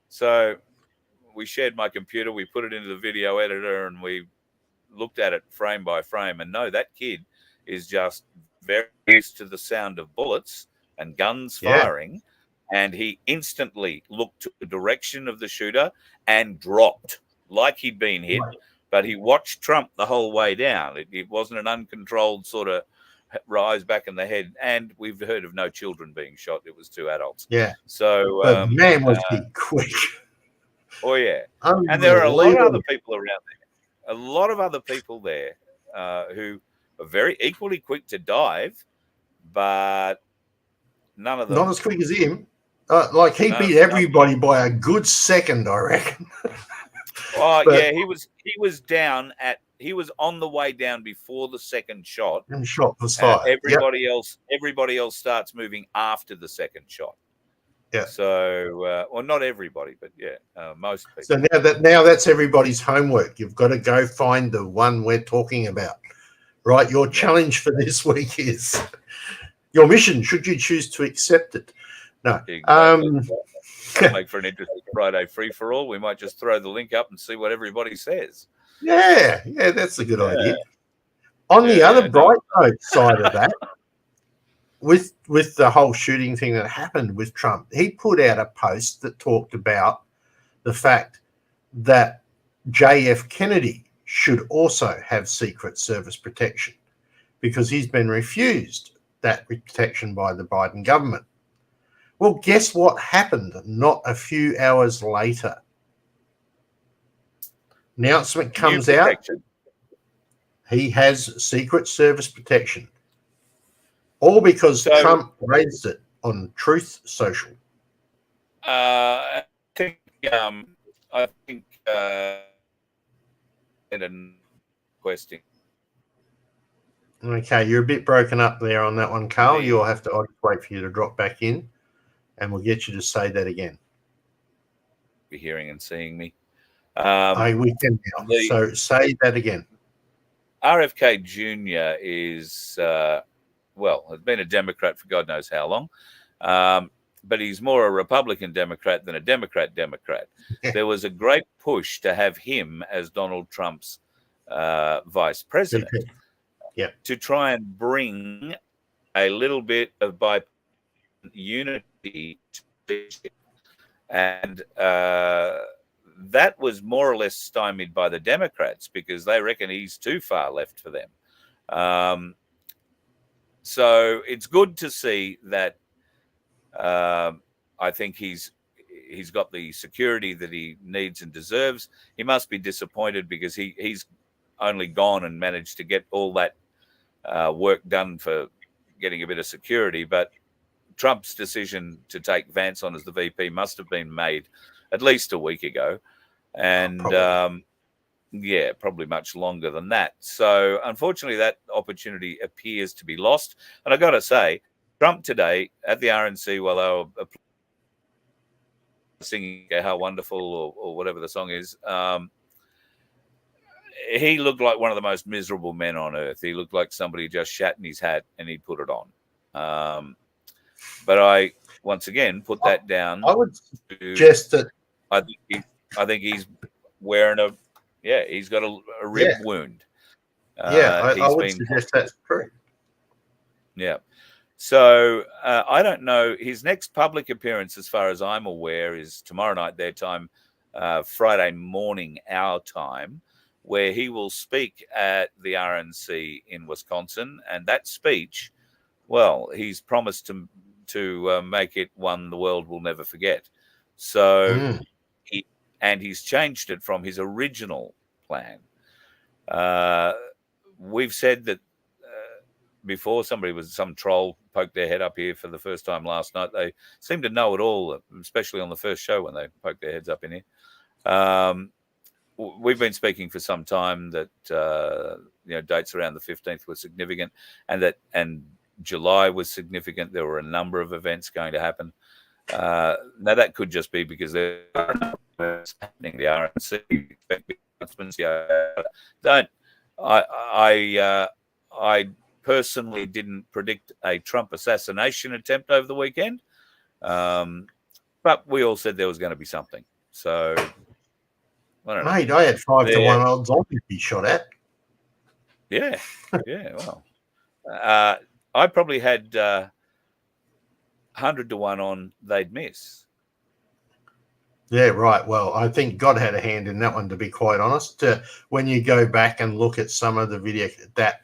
So we shared my computer. We put it into the video editor, and we looked at it frame by frame. And no, that kid is just very used to the sound of bullets and guns firing, and he instantly looked to the direction of the shooter and dropped like he'd been hit. But he watched Trump the whole way down. It wasn't an uncontrolled sort of rise back in the head. And we've heard of no children being shot. It was 2 adults. Yeah. So, but man, was he quick. Oh, yeah. And there are a lot of other people around there. A lot of other people there who are very equally quick to dive, but none of them. Not as quick as him. Like he beat everybody by a good second, I reckon. Oh, yeah, he was down he was on the way down before the second shot. And shot was fired. Everybody else starts moving after the second shot. Yeah. So, well, not everybody, but most people. So now that's everybody's homework. You've got to go find the one we're talking about, right? Your challenge for this week is your mission, should you choose to accept it. No. Exactly. Make for an interesting Friday free-for-all. We might just throw the link up and see what everybody says. Yeah, that's a good idea. On the other bright note side of that, with the whole shooting thing that happened with Trump, he put out a post that talked about the fact that JF Kennedy should also have Secret Service protection because he's been refused that protection by the Biden government. Well, guess what happened not a few hours later? Announcement comes out. He has Secret Service protection. All because Trump raised it on Truth Social. I think question. Okay, you're a bit broken up there on that one, Carl. I'll just wait for you to drop back in, and we'll get you to say that again. Be hearing and seeing me. We can now. So say that again. RFK Jr. is, has been a Democrat for God knows how long, but he's more a Republican Democrat than a Democrat. There was a great push to have him as Donald Trump's vice president to try and bring a little bit of bipartisan unity to leadership. And that was more or less stymied by the Democrats because they reckon he's too far left for them. So it's good to see that I think he's got the security that he needs and deserves. He must be disappointed because he's only gone and managed to get all that work done for getting a bit of security. But Trump's decision to take Vance on as the VP must have been made at least a week ago. And probably much longer than that. So unfortunately, that opportunity appears to be lost. And I got to say, Trump today at the RNC, while they were singing How Wonderful or whatever the song is, he looked like one of the most miserable men on earth. He looked like somebody just shat in his hat and he put it on. But I, once again, put that down. I would suggest that. I think he's wearing he's got a rib wound. I would suggest that's true. Yeah. So I don't know. His next public appearance, as far as I'm aware, is tomorrow night, their time, Friday morning, our time, where he will speak at the RNC in Wisconsin. And that speech, well, he's promised to to make it one the world will never forget. So he's changed it from his original plan. We've said that before. Some troll poked their head up here for the first time last night. They seem to know it all, especially on the first show when they poked their heads up in here. We've been speaking for some time that dates around the 15th were significant, and July was significant. There were a number of events going to happen. Now that could just be because there are events happening. The RNC announcements. I personally didn't predict a Trump assassination attempt over the weekend, but we all said there was going to be something. So, I don't know. Mate, I had 5-1 odds on to be shot at. Yeah. Well, I probably had 100-1 on they'd miss. Yeah, right. Well, I think God had a hand in that one, to be quite honest. When you go back and look at some of the video, that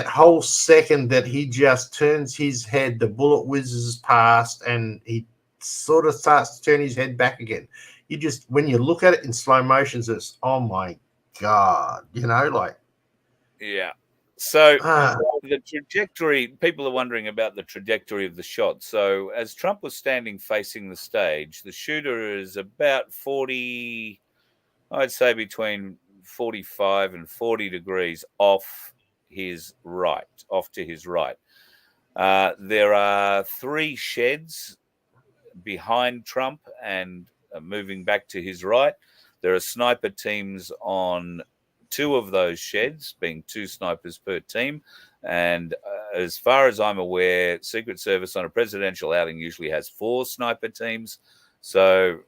whole second that he just turns his head, the bullet whizzes past, and he sort of starts to turn his head back again. When you look at it in slow motions, it's, oh my God, Yeah. So the trajectory, people are wondering about the trajectory of the shot. So as Trump was standing facing the stage, the shooter is about 40, I'd say between 45 and 40 degrees off to his right. There are 3 sheds behind Trump and moving back to his right. There are sniper teams on 2 of those sheds, being 2 snipers per team. And as far as I'm aware, Secret Service on a presidential outing usually has 4 sniper teams. So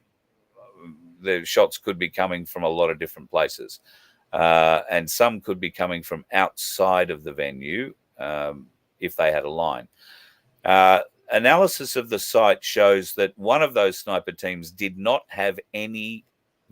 the shots could be coming from a lot of different places. And some could be coming from outside of the venue if they had a line. Analysis of the site shows that one of those sniper teams did not have any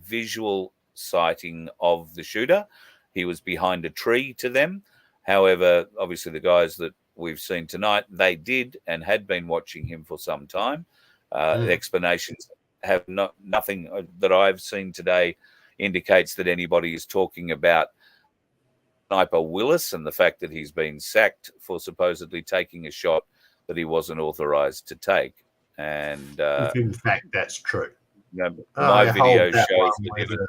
visual sighting of the shooter. He was behind a tree to them. However, obviously the guys that we've seen tonight, they did and had been watching him for some time. The explanations have nothing that I've seen today indicates that anybody is talking about Sniper Willis and the fact that he's been sacked for supposedly taking a shot that he wasn't authorized to take. And if in fact that's true. My video shows that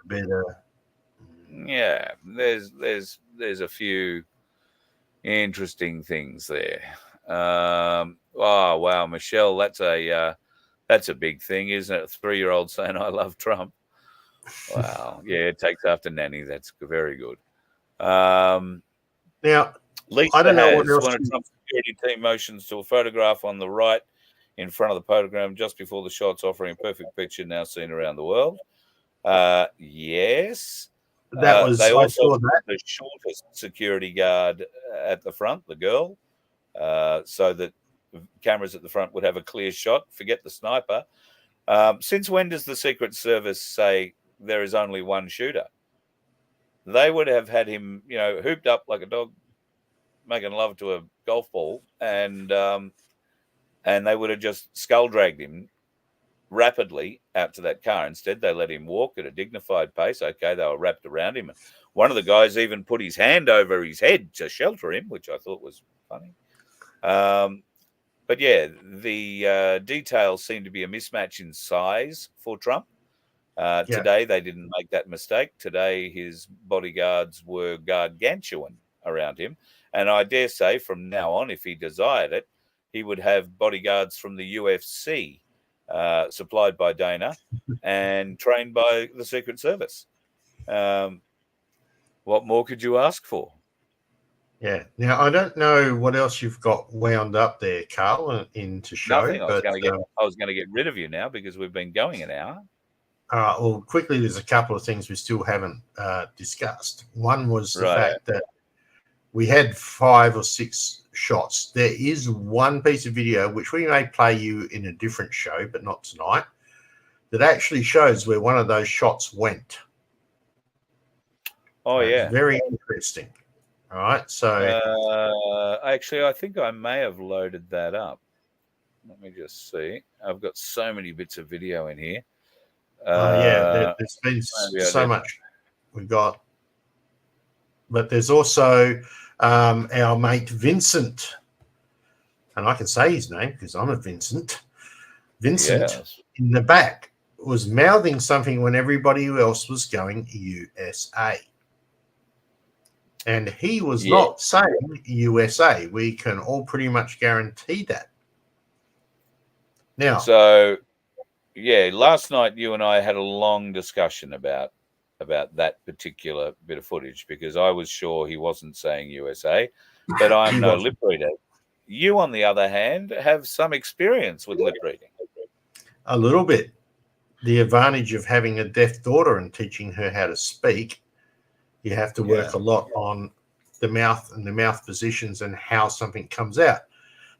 there's a few interesting things there. Oh wow, Michelle, that's a big thing, isn't it? A 3-year-old saying I love Trump. Wow, yeah, it takes after Nanny. That's very good. Now, Lisa I don't know what else. One of Trump's security team motions to a photograph on the right in front of the podium just before the shots, offering a perfect picture now seen around the world. Yes. That was they also put the shortest security guard at the front, the girl, so that cameras at the front would have a clear shot. Forget the sniper. Since when does the Secret Service say there is only one shooter? They would have had him, hooped up like a dog making love to a golf ball, and they would have just skull dragged him rapidly out to that car. Instead, they let him walk at a dignified pace. Okay, they were wrapped around him. And one of the guys even put his hand over his head to shelter him, which I thought was funny. But yeah, the details seem to be a mismatch in size for Trump. Today, they didn't make that mistake. Today, his bodyguards were gargantuan around him. And I dare say from now on, if he desired it, he would have bodyguards from the UFC supplied by Dana and trained by the Secret Service. What more could you ask for? Yeah. Now, I don't know what else you've got wound up there, Carl, into show. Nothing. I was going to get rid of you now because we've been going an hour. All right. Well, quickly, there's a couple of things we still haven't discussed. One was the fact that we had 5 or 6 shots. There is one piece of video, which we may play you in a different show, but not tonight, that actually shows where one of those shots went. Oh, yeah. Very interesting. All right. So actually, I think I may have loaded that up. Let me just see. I've got so many bits of video in here. There's been so much we've got. But there's also our mate Vincent. And I can say his name because I'm a Vincent. Vincent in the back was mouthing something when everybody else was going USA. And he was not saying USA. We can all pretty much guarantee that. Now, so last night you and I had a long discussion about that particular bit of footage because I was sure he wasn't saying USA, but I'm no lip reader. You, on the other hand, have some experience with lip reading. A little bit. The advantage of having a deaf daughter and teaching her how to speak, you have to work a lot on the mouth and the mouth positions and how something comes out.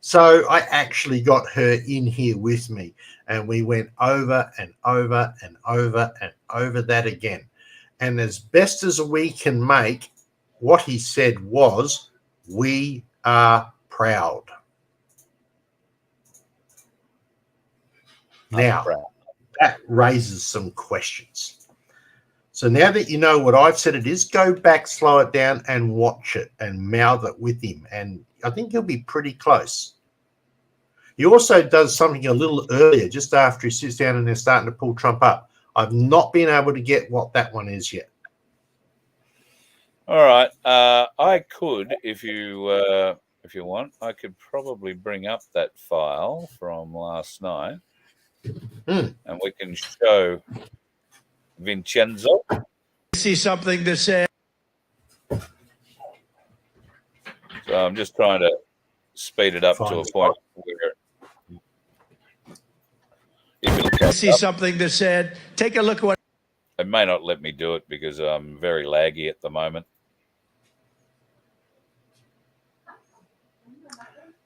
So I actually got her in here with me, and we went over and over and over and over that again. And as best as we can make, what he said was, "We are proud." Now, that raises some questions. So now that you know what I've said it is, go back, slow it down, and watch it and mouth it with him. And I think he'll be pretty close. He also does something a little earlier, just after he sits down and they're starting to pull Trump up. I've not been able to get what that one is yet. All right. I could, if you want, I could probably bring up that file from last night. And we can show Vincenzo. See something that said. So I'm just trying to speed it up to a point where See something that said, take a look at what. It may not let me do it because I'm very laggy at the moment.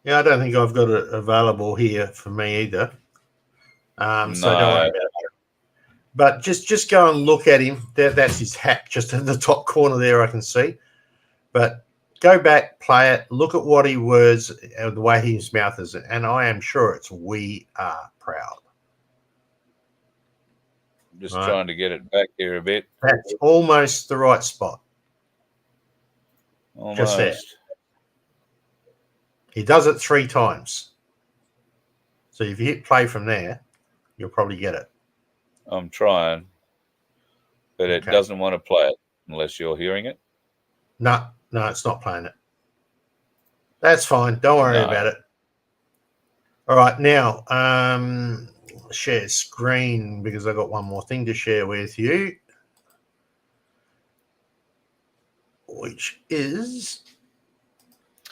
Yeah, I don't think I've got it available here for me either. So don't worry about it. But just go and look at him. That's his hat just in the top corner there, I can see. But go back, play it, look at what he was, the way his mouth is. And I am sure it's "We are proud." Just trying to get it back here a bit. That's almost the right spot. Almost. Just there. He does it 3 times. So if you hit play from there, you'll probably get it. I'm trying, but it doesn't want to play it unless you're hearing it. No, it's not playing it. That's fine. Don't worry about it. All right, now share screen because I've got one more thing to share with you, which is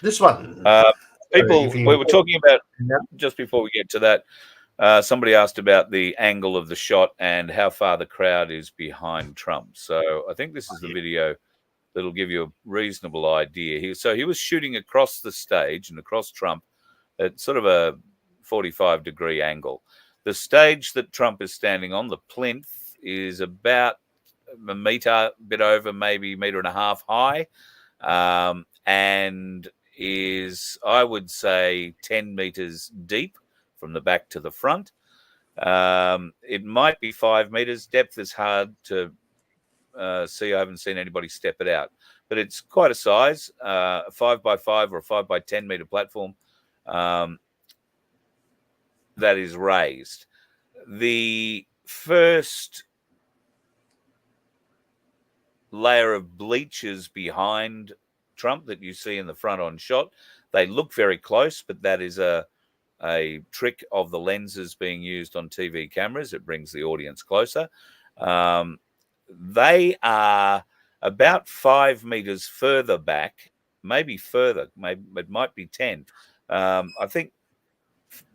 this one. People, we were talking about, just before we get to that, somebody asked about the angle of the shot and how far the crowd is behind Trump. So I think this is the video that'll give you a reasonable idea. He was shooting across the stage and across Trump at sort of a 45-degree angle. The stage that Trump is standing on, the plinth, is about a meter, bit over, maybe 1.5 meters high, and is, I would say, 10 meters deep from the back to the front. It might be 5 meters. Depth is hard to see. I haven't seen anybody step it out, but it's quite a size, a 5x5 or a 5x10 meter platform that is raised. The first layer of bleachers behind Trump that you see in the front on shot, they look very close, but that is a trick of the lenses being used on TV cameras. It brings the audience closer. They are about 5 meters further back, maybe further, maybe it might be 10. I think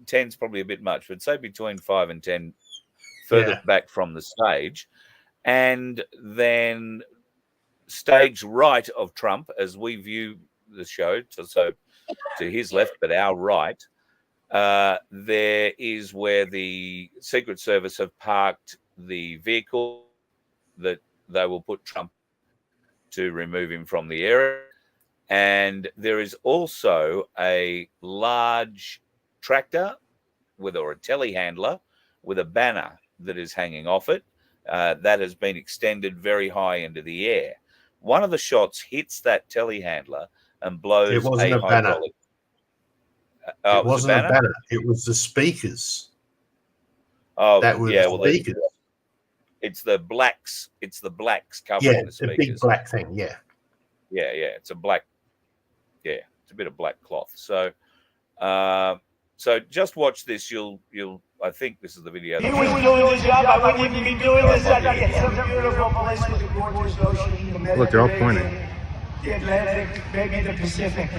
10 is probably a bit much, but say between 5 and 10 further back from the stage. And then stage right of Trump, as we view the show, so to his left, but our right, there is where the Secret Service have parked the vehicle that they will put Trump to remove him from the area. And there is also a large tractor or a telehandler with a banner that is hanging off it that has been extended very high into the air. One of the shots hits that telehandler and blows It wasn't a banner. hydraulic. It wasn't a banner. It was the speakers. Oh, that was yeah. the speakers. It's the blacks. It's the blacks covering the speakers. The big black thing. Yeah. Yeah. It's a black. Yeah, it's a bit of black cloth. So, so just watch this. You'll. I think this is the video. He was doing his job. I wouldn't even be doing this. I get some beautiful place with the gorgeous ocean. Look, they're all pointing. The Atlantic, maybe the Pacific.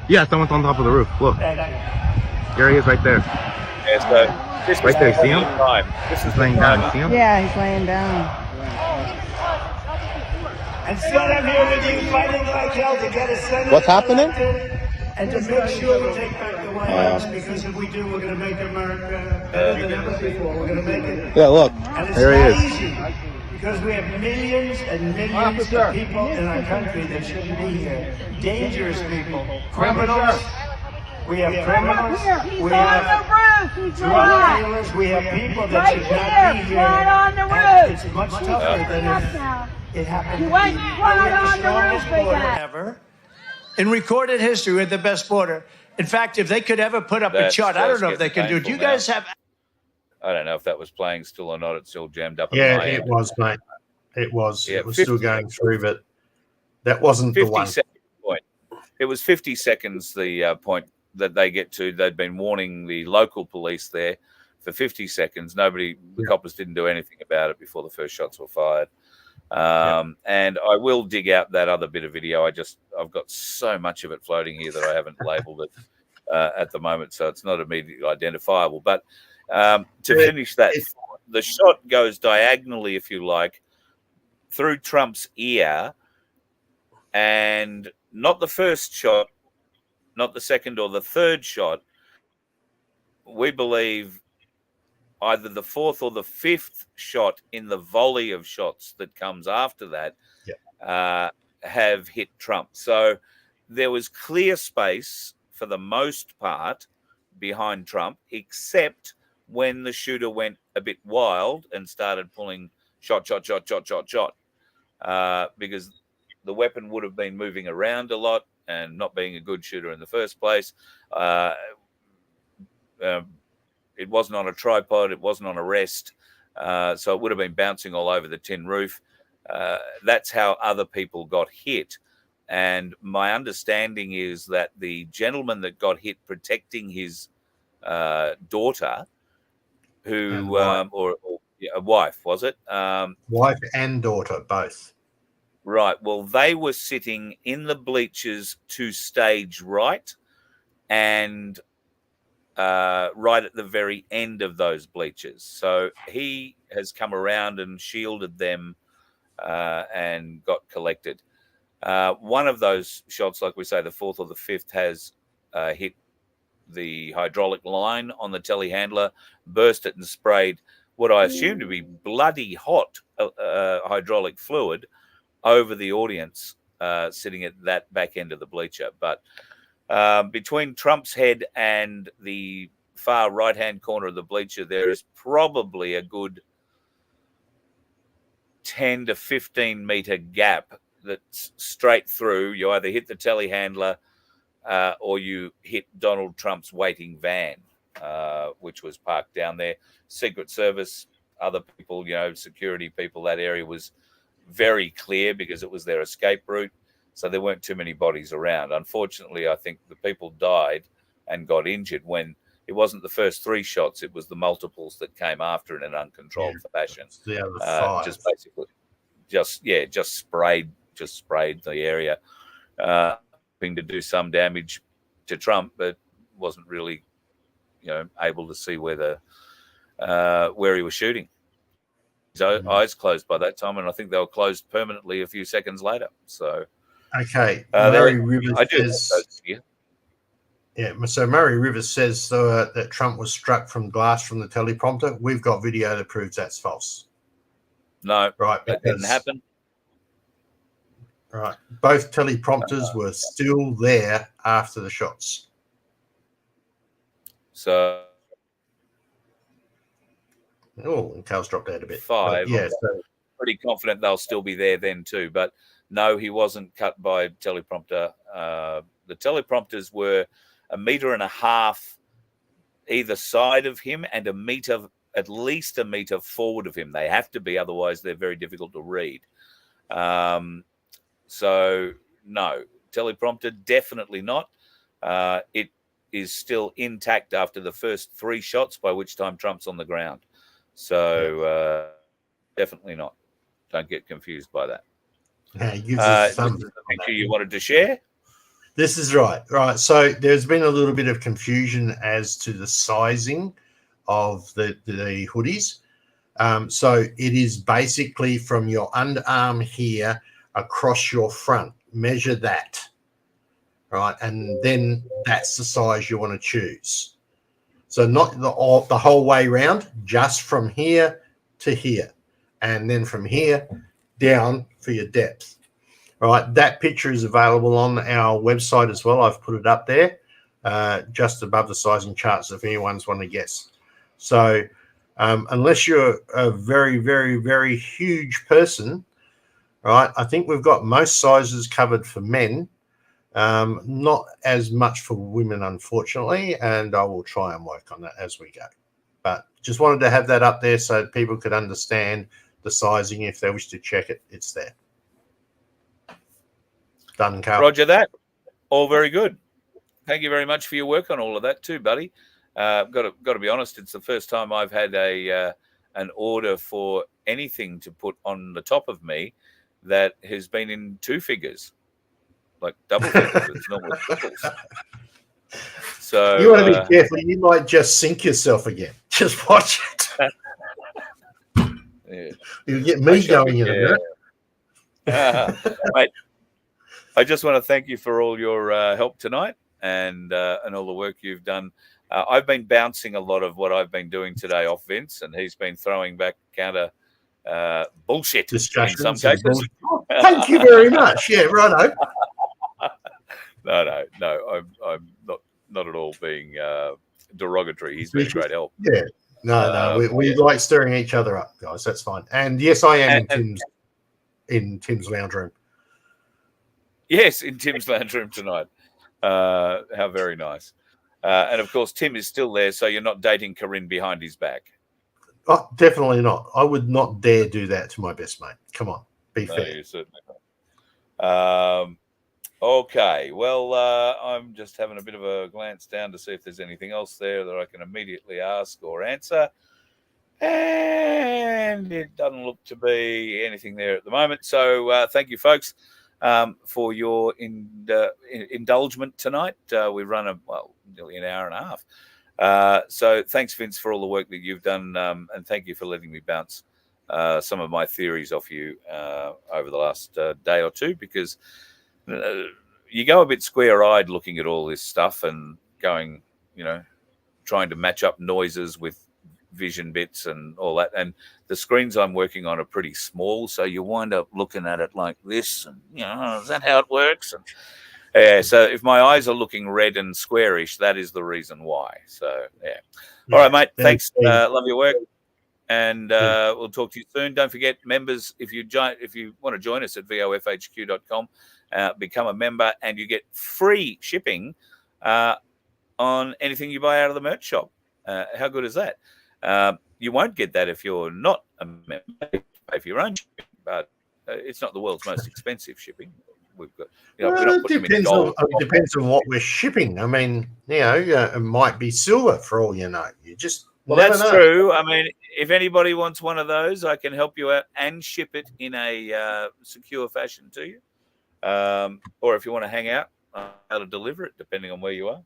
Yeah, someone's on top of the roof. Look. There he is right there. Yeah, so this right there, see him? This is laying down. You see him? Yeah, he's laying down. And still I'm here with you fighting like hell to get a senator What's happening? and to make sure we take back the White House, because if we do, we're going to make America better than ever before. We're going to make it. Yeah, look. And it's There he not is. easy, because we have millions and millions of people in our country that shouldn't be here. Dangerous people, criminals. We have criminals. We have drug dealers. We have people that should not be here. And it's much tougher than if it happened. We have the strongest border ever. In recorded history, we're the best border. In fact, if they could ever put up a chart, I don't know if they can do it. Do you guys have? I don't know if that was playing still or not. It's still jammed up. Yeah, it was, mate. It was. Yeah, it was still going through, but that wasn't the one. Point. It was 50 seconds. The point that they get to. They'd been warning the local police there for 50 seconds. The coppers didn't do anything about it before the first shots were fired. And I will dig out that other bit of video. I've got so much of it floating here that I haven't labeled it at the moment, so it's not immediately identifiable. But to finish that, the shot goes diagonally, if you like, through Trump's ear, and not the first shot, not the second or the third shot. We believe either the fourth or the fifth shot in the volley of shots that comes after that have hit Trump. So there was clear space for the most part behind Trump, except when the shooter went a bit wild and started pulling shot, because the weapon would have been moving around a lot and not being a good shooter in the first place. It wasn't on a tripod. It wasn't on a rest. So it would have been bouncing all over the tin roof. That's how other people got hit. And my understanding is that the gentleman that got hit protecting his daughter, who, or a wife, was it? Wife and daughter, both. Right. Well, they were sitting in the bleachers to stage right and right at the very end of those bleachers. So he has come around and shielded them and got collected. One of those shots, like we say, the fourth or the fifth, has hit the hydraulic line on the telehandler, burst it and sprayed what I assume to be bloody hot hydraulic fluid over the audience sitting at that back end of the bleacher. But between Trump's head and the far right-hand corner of the bleacher, there is probably a good 10 to 15 meter gap that's straight through. You either hit the telehandler or you hit Donald Trump's waiting van, which was parked down there. Secret Service, other people, security people, that area was very clear because it was their escape route. So there weren't too many bodies around. Unfortunately, I think the people died and got injured when it wasn't the first three shots. It was the multiples that came after in an uncontrolled fashion. The other five. Just basically, just sprayed the area, hoping to do some damage to Trump, but wasn't really, able to see where he was shooting. His eyes closed by that time, and I think they were closed permanently a few seconds later. So, okay, Murray Rivers says, so Murray Rivers says that Trump was struck from glass from the teleprompter. We've got video that proves that's false. No, right, that didn't happen. Right, both teleprompters were still there after the shots. So, Oh, and Carl's dropped out a bit. 5. Yeah, I'm pretty confident they'll still be there then too. But no, he wasn't cut by teleprompter. The teleprompters were 1.5 meters either side of him and at least a meter forward of him. They have to be, otherwise they're very difficult to read. So no, teleprompter, definitely not. It is still intact after the first 3 shots, by which time Trump's on the ground. So definitely not. Don't get confused by that. Yeah, he gives us some. This is the picture you wanted to share? This is right. So there's been a little bit of confusion as to the sizing of the hoodies. So it is basically from your underarm here across your front. Measure that, right? And then that's the size you want to choose. So not the whole way around, just from here to here. And then from here down for your depth. All right, that picture is available on our website as well. I've put it up there, just above the sizing charts if anyone's want to guess. So unless you're a very, very, very huge person, right, I think we've got most sizes covered for men, not as much for women, unfortunately, and I will try and work on that as we go. But just wanted to have that up there so people could understand the sizing. If they wish to check it, it's there. Done, Carl. Roger that. All very good. Thank you very much for your work on all of that too, buddy. Got to be honest, it's the first time I've had an order for anything to put on the top of me that has been in 2 figures, like double figures. It's normally triples. So you want to be careful. You might just sink yourself again. Just watch it. Yeah. You'll get me going in a minute. Mate, I just want to thank you for all your help tonight and all the work you've done. I've been bouncing a lot of what I've been doing today off Vince, and he's been throwing back counter bullshit in some cases. Thank you very much. Yeah, righto. No. I'm not at all being derogatory. He's been a great help. Yeah. No. We like stirring each other up, guys. That's fine. And yes, I am in Tim's lounge room. Yes, in Tim's lounge room tonight. How very nice. And of course, Tim is still there, so you're not dating Corinne behind his back. Oh, definitely not. I would not dare do that to my best mate. Come on, be fair. You certainly not. Okay, well, I'm just having a bit of a glance down to see if there's anything else there that I can immediately ask or answer. And it doesn't look to be anything there at the moment. So thank you, folks, for your indulgement tonight. We run nearly an hour and a half. So thanks, Vince, for all the work that you've done. And thank you for letting me bounce some of my theories off you over the last day or two, because you go a bit square-eyed looking at all this stuff and going, trying to match up noises with vision bits and all that. And the screens I'm working on are pretty small, so you wind up looking at it like this, and is that how it works? And yeah, so if my eyes are looking red and squarish, that is the reason why. So yeah. All right, mate. Thanks. Love your work. And we'll talk to you soon. Don't forget, members, if you want to join us at vofhq.com, become a member, and you get free shipping on anything you buy out of the merch shop. How good is that? You won't get that if you're not a member. You pay for your own shipping, but it's not the world's most expensive shipping. We've got, it depends on what we're shipping. I mean, it might be silver for all you know. You just that's know. True. I mean, if anybody wants one of those, I can help you out and ship it in a secure fashion to you. Or if you want to hang out, I'll to deliver it depending on where you are.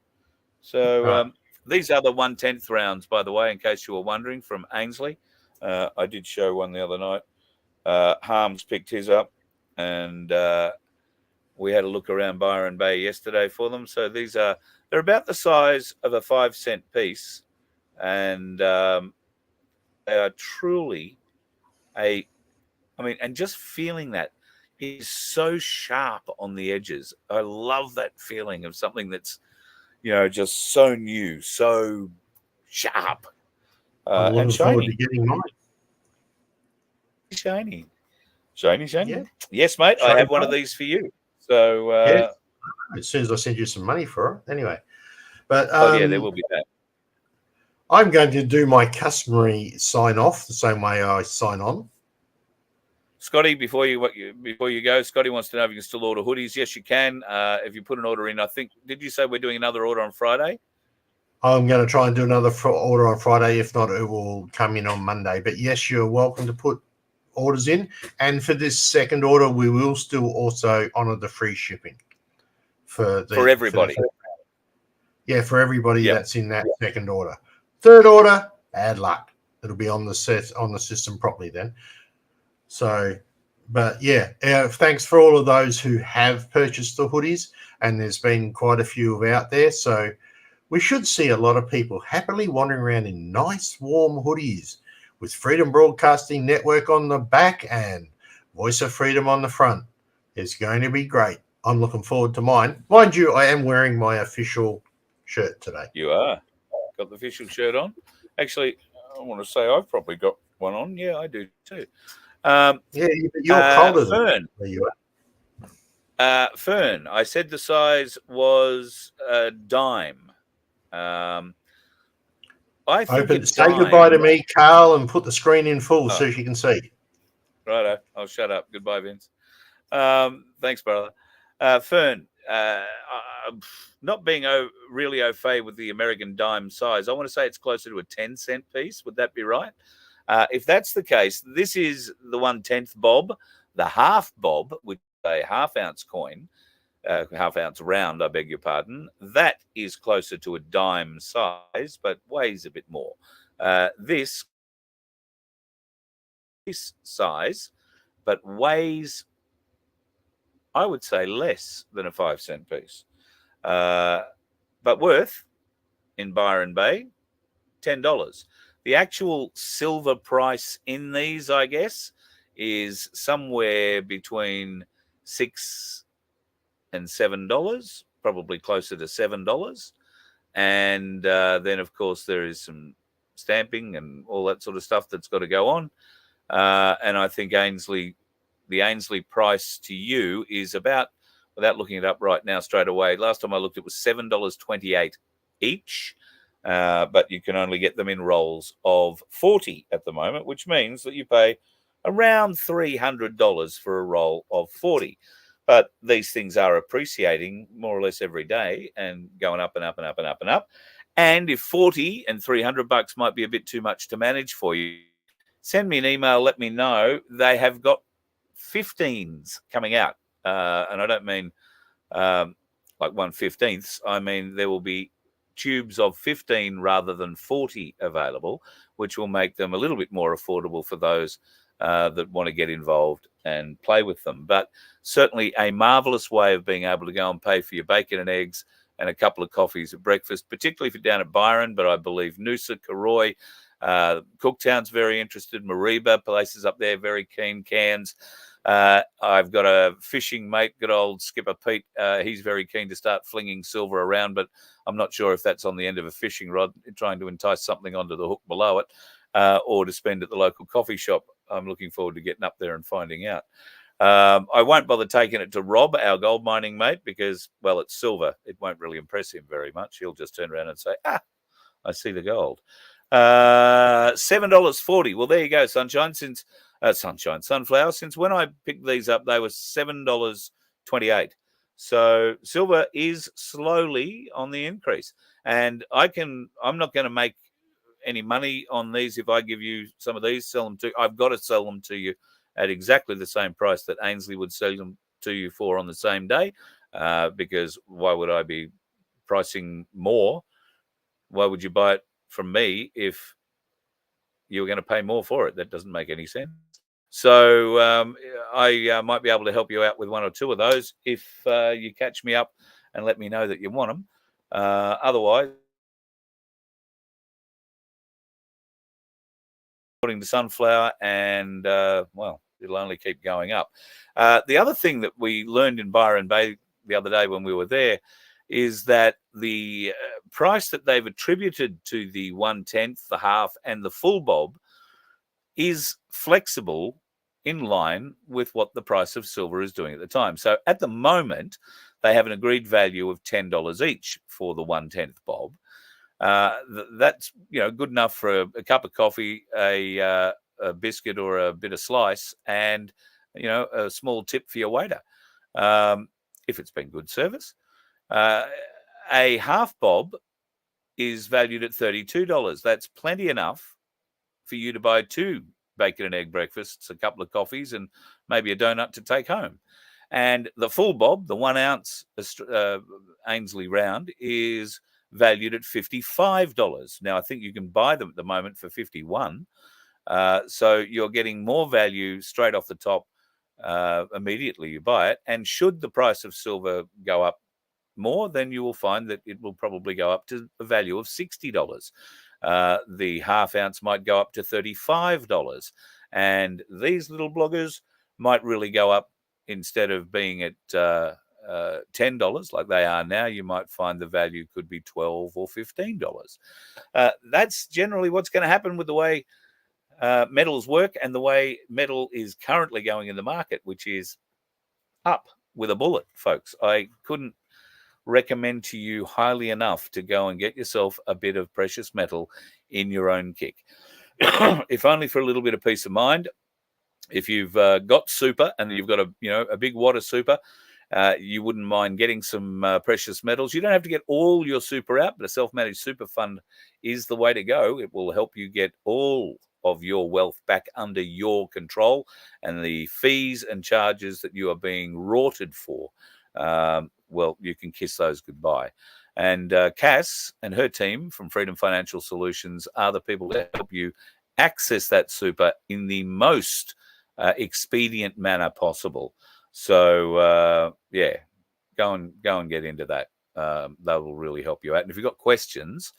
So these are the 1/10 rounds, by the way, in case you were wondering, from Ainsley. I did show one the other night. Harms picked his up, and we had a look around Byron Bay yesterday for them. So they're about the size of a 5-cent piece, and they are truly and just feeling that is so sharp on the edges. I love that feeling of something that's, just so new, so sharp. I'm looking and forward to shiny. getting mine. Shiny. Yeah. Yes, mate. I Shiny have one of gold. these for you. So, Yes. As soon as I send you some money for it, anyway. But yeah, there will be that. I'm going to do my customary sign off the same way I sign on. Scotty, before you go, Scotty wants to know if you can still order hoodies. Yes, you can. If you put an order in, I think, did you say we're doing another order on Friday? I'm going to try and do another order on Friday. If not, it will come in on Monday. But yes, you're welcome to put orders in. And for this second order, we will still also honour the free shipping for everybody. For everybody Yep. that's in that second order. Third order, bad luck. It'll be on the system properly then. So, but yeah, thanks for all of those who have purchased the hoodies, and there's been quite a few out there. So we should see a lot of people happily wandering around in nice warm hoodies with Freedom Broadcasting Network on the back and Voice of Freedom on the front. It's going to be great. I'm looking forward to mine. Mind you, I am wearing my official shirt today. You are. Got the official shirt on. Actually, I want to say I've probably got one on. Yeah, I do too. But you're colder Fern. than you Fern, I said the size was a dime. I think say goodbye to me, Carl, and put the screen in full so she can see. Righto, I'll shut up. Goodbye, Vince. Thanks, brother. Fern, not being really au fait with the American dime size, I want to say it's closer to a 10-cent piece. Would that be right? If that's the case, this is the 1/10 bob, the half bob, which is a half-ounce coin, half-ounce round, I beg your pardon. That is closer to a dime size, but weighs a bit more. This size, but weighs, I would say, less than a 5-cent piece. But worth, in Byron Bay, $10. The actual silver price in these, I guess, is somewhere between $6 and $7, probably closer to $7. And then, of course, there is some stamping and all that sort of stuff that's got to go on. And I think the Ainsley price to you is about, without looking it up right now straight away, last time I looked, it was $7.28 each. But you can only get them in rolls of 40 at the moment, which means that you pay around $300 for a roll of 40. But these things are appreciating more or less every day and going up and up and up and up and up. And if 40 and $300 might be a bit too much to manage for you, send me an email, let me know. They have got 15s coming out. And I don't mean like 1/15. I mean, there will be tubes of 15 rather than 40 available, which will make them a little bit more affordable for those that want to get involved and play with them. But certainly a marvelous way of being able to go and pay for your bacon and eggs and a couple of coffees at breakfast, particularly if you're down at Byron, but I believe Noosa, Karoi, Cooktown's very interested, Mariba, places up there, very keen, Cairns. I've got a fishing mate, good old Skipper Pete. He's very keen to start flinging silver around, but I'm not sure if that's on the end of a fishing rod, trying to entice something onto the hook below it, or to spend at the local coffee shop. I'm looking forward to getting up there and finding out. I won't bother taking it to Rob, our gold mining mate, because, well, it's silver. It won't really impress him very much. He'll just turn around and say, I see the gold. $7.40. Well, there you go, Sunflower. Since when I picked these up, they were $7.28. So silver is slowly on the increase. And I'm not going to make any money on these if I give you some of these, sell them to, I've got to sell them to you at exactly the same price that Ainsley would sell them to you for on the same day, because why would I be pricing more? Why would you buy it from me if you were going to pay more for it? That doesn't make any sense. So I might be able to help you out with one or two of those if you catch me up and let me know that you want them. Otherwise, putting the sunflower and, well, it'll only keep going up. The other thing that we learned in Byron Bay the other day when we were there, is that the price that they've attributed to the 1/10, the half, and the full bob is flexible in line with what the price of silver is doing at the time. So at the moment, they have an agreed value of $10 each for the 1/10 bob. That's good enough for a cup of coffee, a biscuit, or a bit of slice, and a small tip for your waiter, if it's been good service. A half bob is valued at $32. That's plenty enough for you to buy 2 bacon and egg breakfasts, a couple of coffees, and maybe a donut to take home. And the full bob, the 1 ounce Ainsley round, is valued at $55. Now, I think you can buy them at the moment for $51. So you're getting more value straight off the top immediately you buy it. And should the price of silver go up more, then you will find that it will probably go up to a value of $60. The half ounce might go up to $35. And these little bloggers might really go up. Instead of being at $10 like they are now, you might find the value could be $12 or $15. That's generally what's going to happen with the way metals work and the way metal is currently going in the market, which is up with a bullet, folks. I couldn't recommend to you highly enough to go and get yourself a bit of precious metal in your own kick. If only for a little bit of peace of mind. If you've got super and you've got a big wad of super, you wouldn't mind getting some precious metals. You don't have to get all your super out, but a self-managed super fund is the way to go. It will help you get all of your wealth back under your control, and the fees and charges that you are being rorted for, well, you can kiss those goodbye. And Cass and her team from Freedom Financial Solutions are the people that help you access that super in the most expedient manner possible. So go and get into that. That will really help you out. And if you've got questions,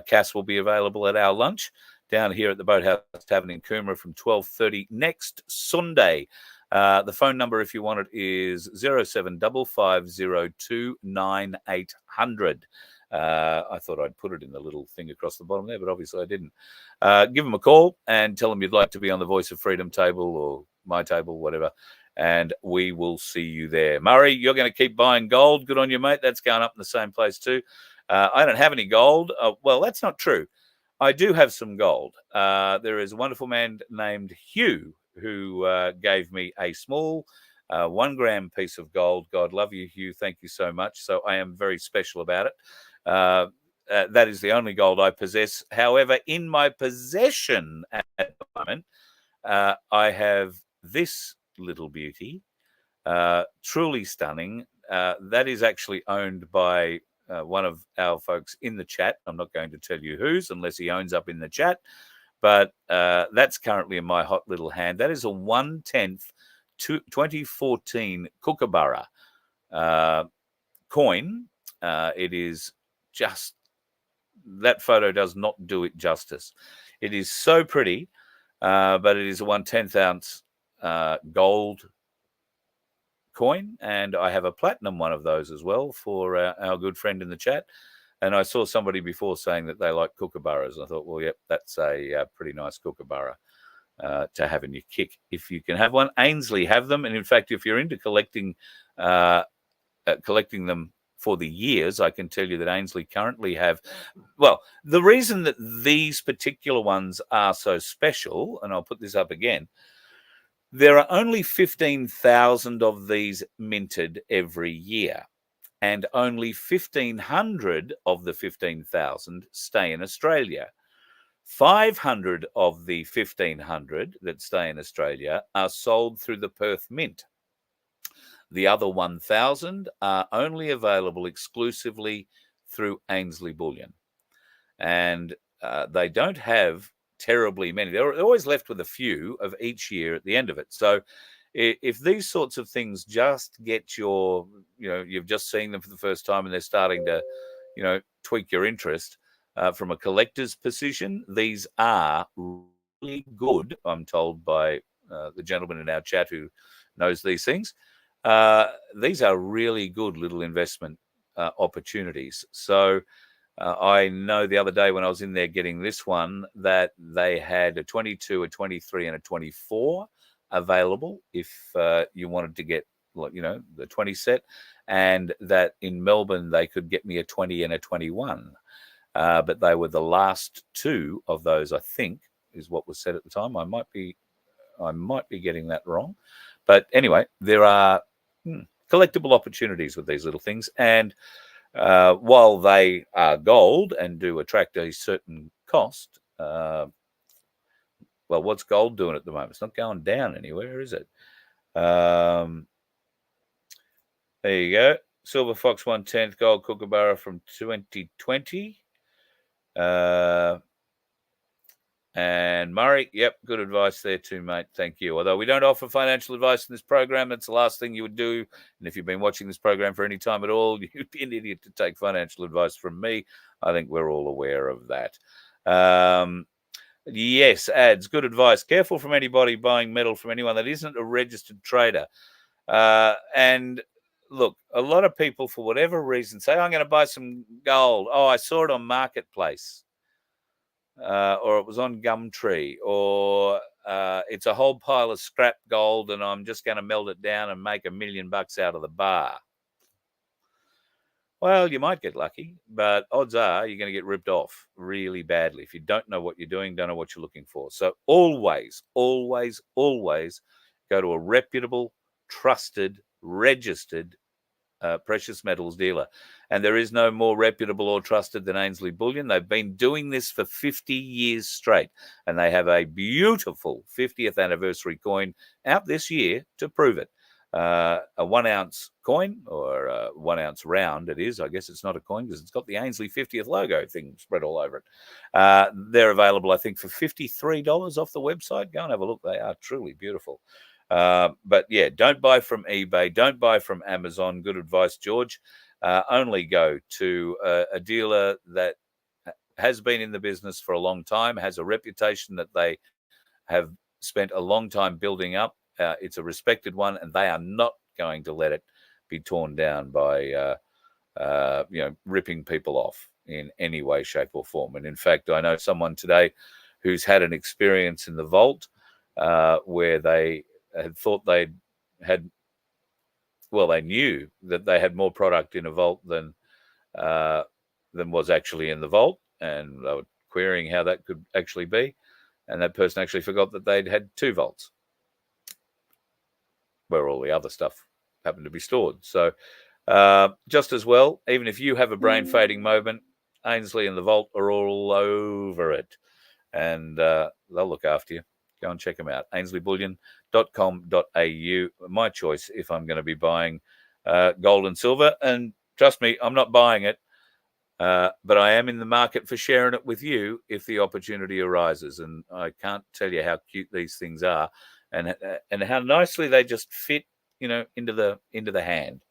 Cass will be available at our lunch down here at the Boathouse Tavern in Coomera from 12:30 next Sunday. The phone number, if you want it, is 0755029800. I thought I'd put it in the little thing across the bottom there, but obviously I didn't. Give them a call and tell them you'd like to be on the Voice of Freedom table or my table, whatever, and we will see you there. Murray, you're going to keep buying gold. Good on you, mate. That's going up in the same place too. I don't have any gold. Well, that's not true. I do have some gold. There is a wonderful man named Hugh who gave me a small 1 gram piece of gold. God love you, Hugh. Thank you so much. So I am very special about it. That is the only gold I possess. However, in my possession at the moment, I have this little beauty, truly stunning. That is actually owned by one of our folks in the chat. I'm not going to tell you whose unless he owns up in the chat, but that's currently in my hot little hand. That is a 1/10 2014 Kookaburra coin. It is just, that photo does not do it justice. It is so pretty, but it is a 1/10 ounce gold coin, and I have a platinum one of those as well for our good friend in the chat. And I saw somebody before saying that they like kookaburras. I thought, well, yep, that's a pretty nice kookaburra to have in your kick if you can have one. Ainsley have them, and in fact, if you're into collecting them for the years, I can tell you that Ainsley currently have, well, the reason that these particular ones are so special, and I'll put this up again, there are only 15,000 of these minted every year, and only 1,500 of the 15,000 stay in Australia. 500 of the 1,500 that stay in Australia are sold through the Perth Mint. The other 1,000 are only available exclusively through Ainsley Bullion. And they don't have terribly many. They're always left with a few of each year at the end of it. So if these sorts of things just get your, you've just seen them for the first time and they're starting to, tweak your interest from a collector's position, these are really good, I'm told by the gentleman in our chat who knows these things. These are really good little investment opportunities. So I know the other day when I was in there getting this one that they had a 22, a 23, and a 24 available if you wanted to get, the 20 set, and that in Melbourne they could get me a 20 and a 21. But they were the last two of those, I think, is what was said at the time. I might be getting that wrong. But anyway, there are collectible opportunities with these little things. And while they are gold and do attract a certain cost, well, what's gold doing at the moment? It's not going down anywhere, is it? There you go. Silver Fox 1/10 gold Kookaburra from 2020. And Murray, yep, good advice there too, mate. Thank you. Although we don't offer financial advice in this program, that's the last thing you would do. And if you've been watching this program for any time at all, you'd be an idiot to take financial advice from me. I think we're all aware of that. Yes, ads, good advice. Careful from anybody buying metal from anyone that isn't a registered trader. And look, a lot of people, for whatever reason, say, I'm going to buy some gold. Oh, I saw it on Marketplace. Or it was on Gumtree, or it's a whole pile of scrap gold and I'm just going to melt it down and make $1 million out of the bar. Well, you might get lucky, but odds are you're going to get ripped off really badly if you don't know what you're doing, don't know what you're looking for. So always, always, always go to a reputable, trusted, registered precious metals dealer. And there is no more reputable or trusted than Ainsley Bullion. They've been doing this for 50 years straight, and they have a beautiful 50th anniversary coin out this year to prove it. A 1 ounce coin, or a 1 ounce round, it is. I guess it's not a coin because it's got the Ainsley 50th logo thing spread all over it. They're available, I think, for $53 off the website. Go and have a look. They are truly beautiful. But yeah, don't buy from eBay. Don't buy from Amazon. Good advice, George. Only go to a dealer that has been in the business for a long time, has a reputation that they have spent a long time building up. It's a respected one, and they are not going to let it be torn down by, ripping people off in any way, shape, or form. And in fact, I know someone today who's had an experience in the vault where they had thought they knew that they had more product in a vault than was actually in the vault, and they were querying how that could actually be. And that person actually forgot that they'd had 2 vaults where all the other stuff happened to be stored. So just as well, even if you have a brain fading moment, Ainsley and the vault are all over it, and they'll look after you. Go and check them out. ainsleyBullion.com.au. My choice if I'm going to be buying gold and silver. And trust me, I'm not buying it, but I am in the market for sharing it with you if the opportunity arises. And I can't tell you how cute these things are, and how nicely they just fit, into the hand.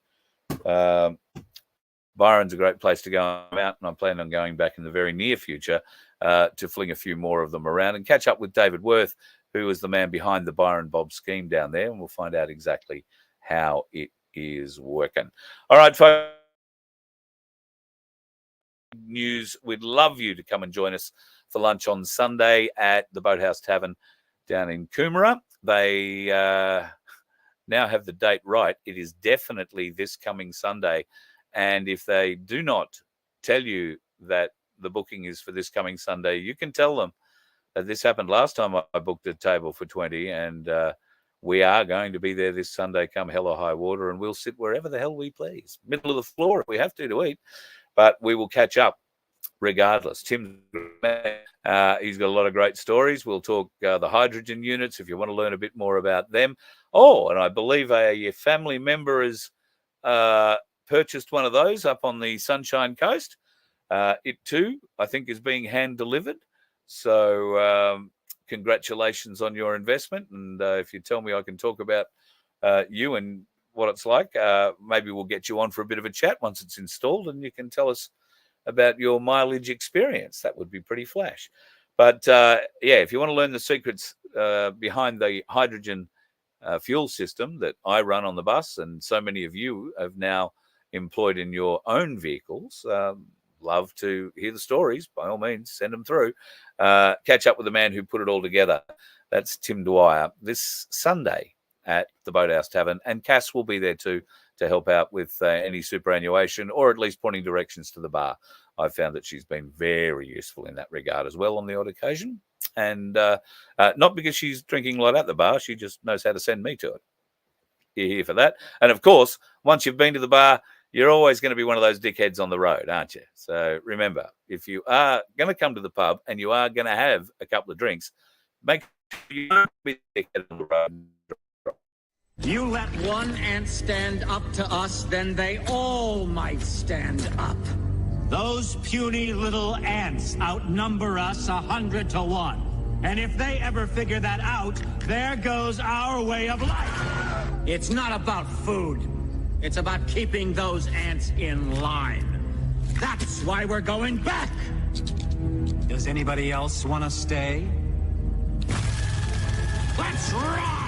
Byron's a great place to go out, and I'm planning on going back in the very near future to fling a few more of them around and catch up with David Worth, who is the man behind the Byron Bob scheme down there, and we'll find out exactly how it is working. All right, folks. News. We'd love you to come and join us for lunch on Sunday at the Boathouse Tavern down in Coomera. They now have the date right. It is definitely this coming Sunday. And if they do not tell you that the booking is for this coming Sunday, you can tell them that this happened last time I booked a table for 20, and we are going to be there this Sunday come hell or high water, and we'll sit wherever the hell we please. Middle of the floor if we have to eat, but we will catch up regardless. Tim, he's got a lot of great stories. We'll talk the hydrogen units if you want to learn a bit more about them. Oh, and I believe a family member has purchased one of those up on the Sunshine Coast. It too, I think, is being hand delivered. So congratulations on your investment. And if you tell me I can talk about you and what it's like, maybe we'll get you on for a bit of a chat once it's installed, and you can tell us about your mileage experience. That would be pretty flash. But if you want to learn the secrets behind the hydrogen fuel system that I run on the bus, and so many of you have now employed in your own vehicles, love to hear the stories. By all means, send them through. Catch up with the man who put it all together. That's Tim Dwyer this Sunday at the Boathouse Tavern. And Cass will be there too to help out with any superannuation or at least pointing directions to the bar. I've found that she's been very useful in that regard as well on the odd occasion. And not because she's drinking light at the bar, she just knows how to send me to it. You're here for that. And of course, once you've been to the bar, you're always going to be one of those dickheads on the road, aren't you? So remember, if you are going to come to the pub and you are going to have a couple of drinks, make sure you don't be a dickhead on the road. You let one ant stand up to us, then they all might stand up. Those puny little ants outnumber us 100 to 1. And if they ever figure that out, there goes our way of life. It's not about food. It's about keeping those ants in line. That's why we're going back. Does anybody else want to stay? Let's ride!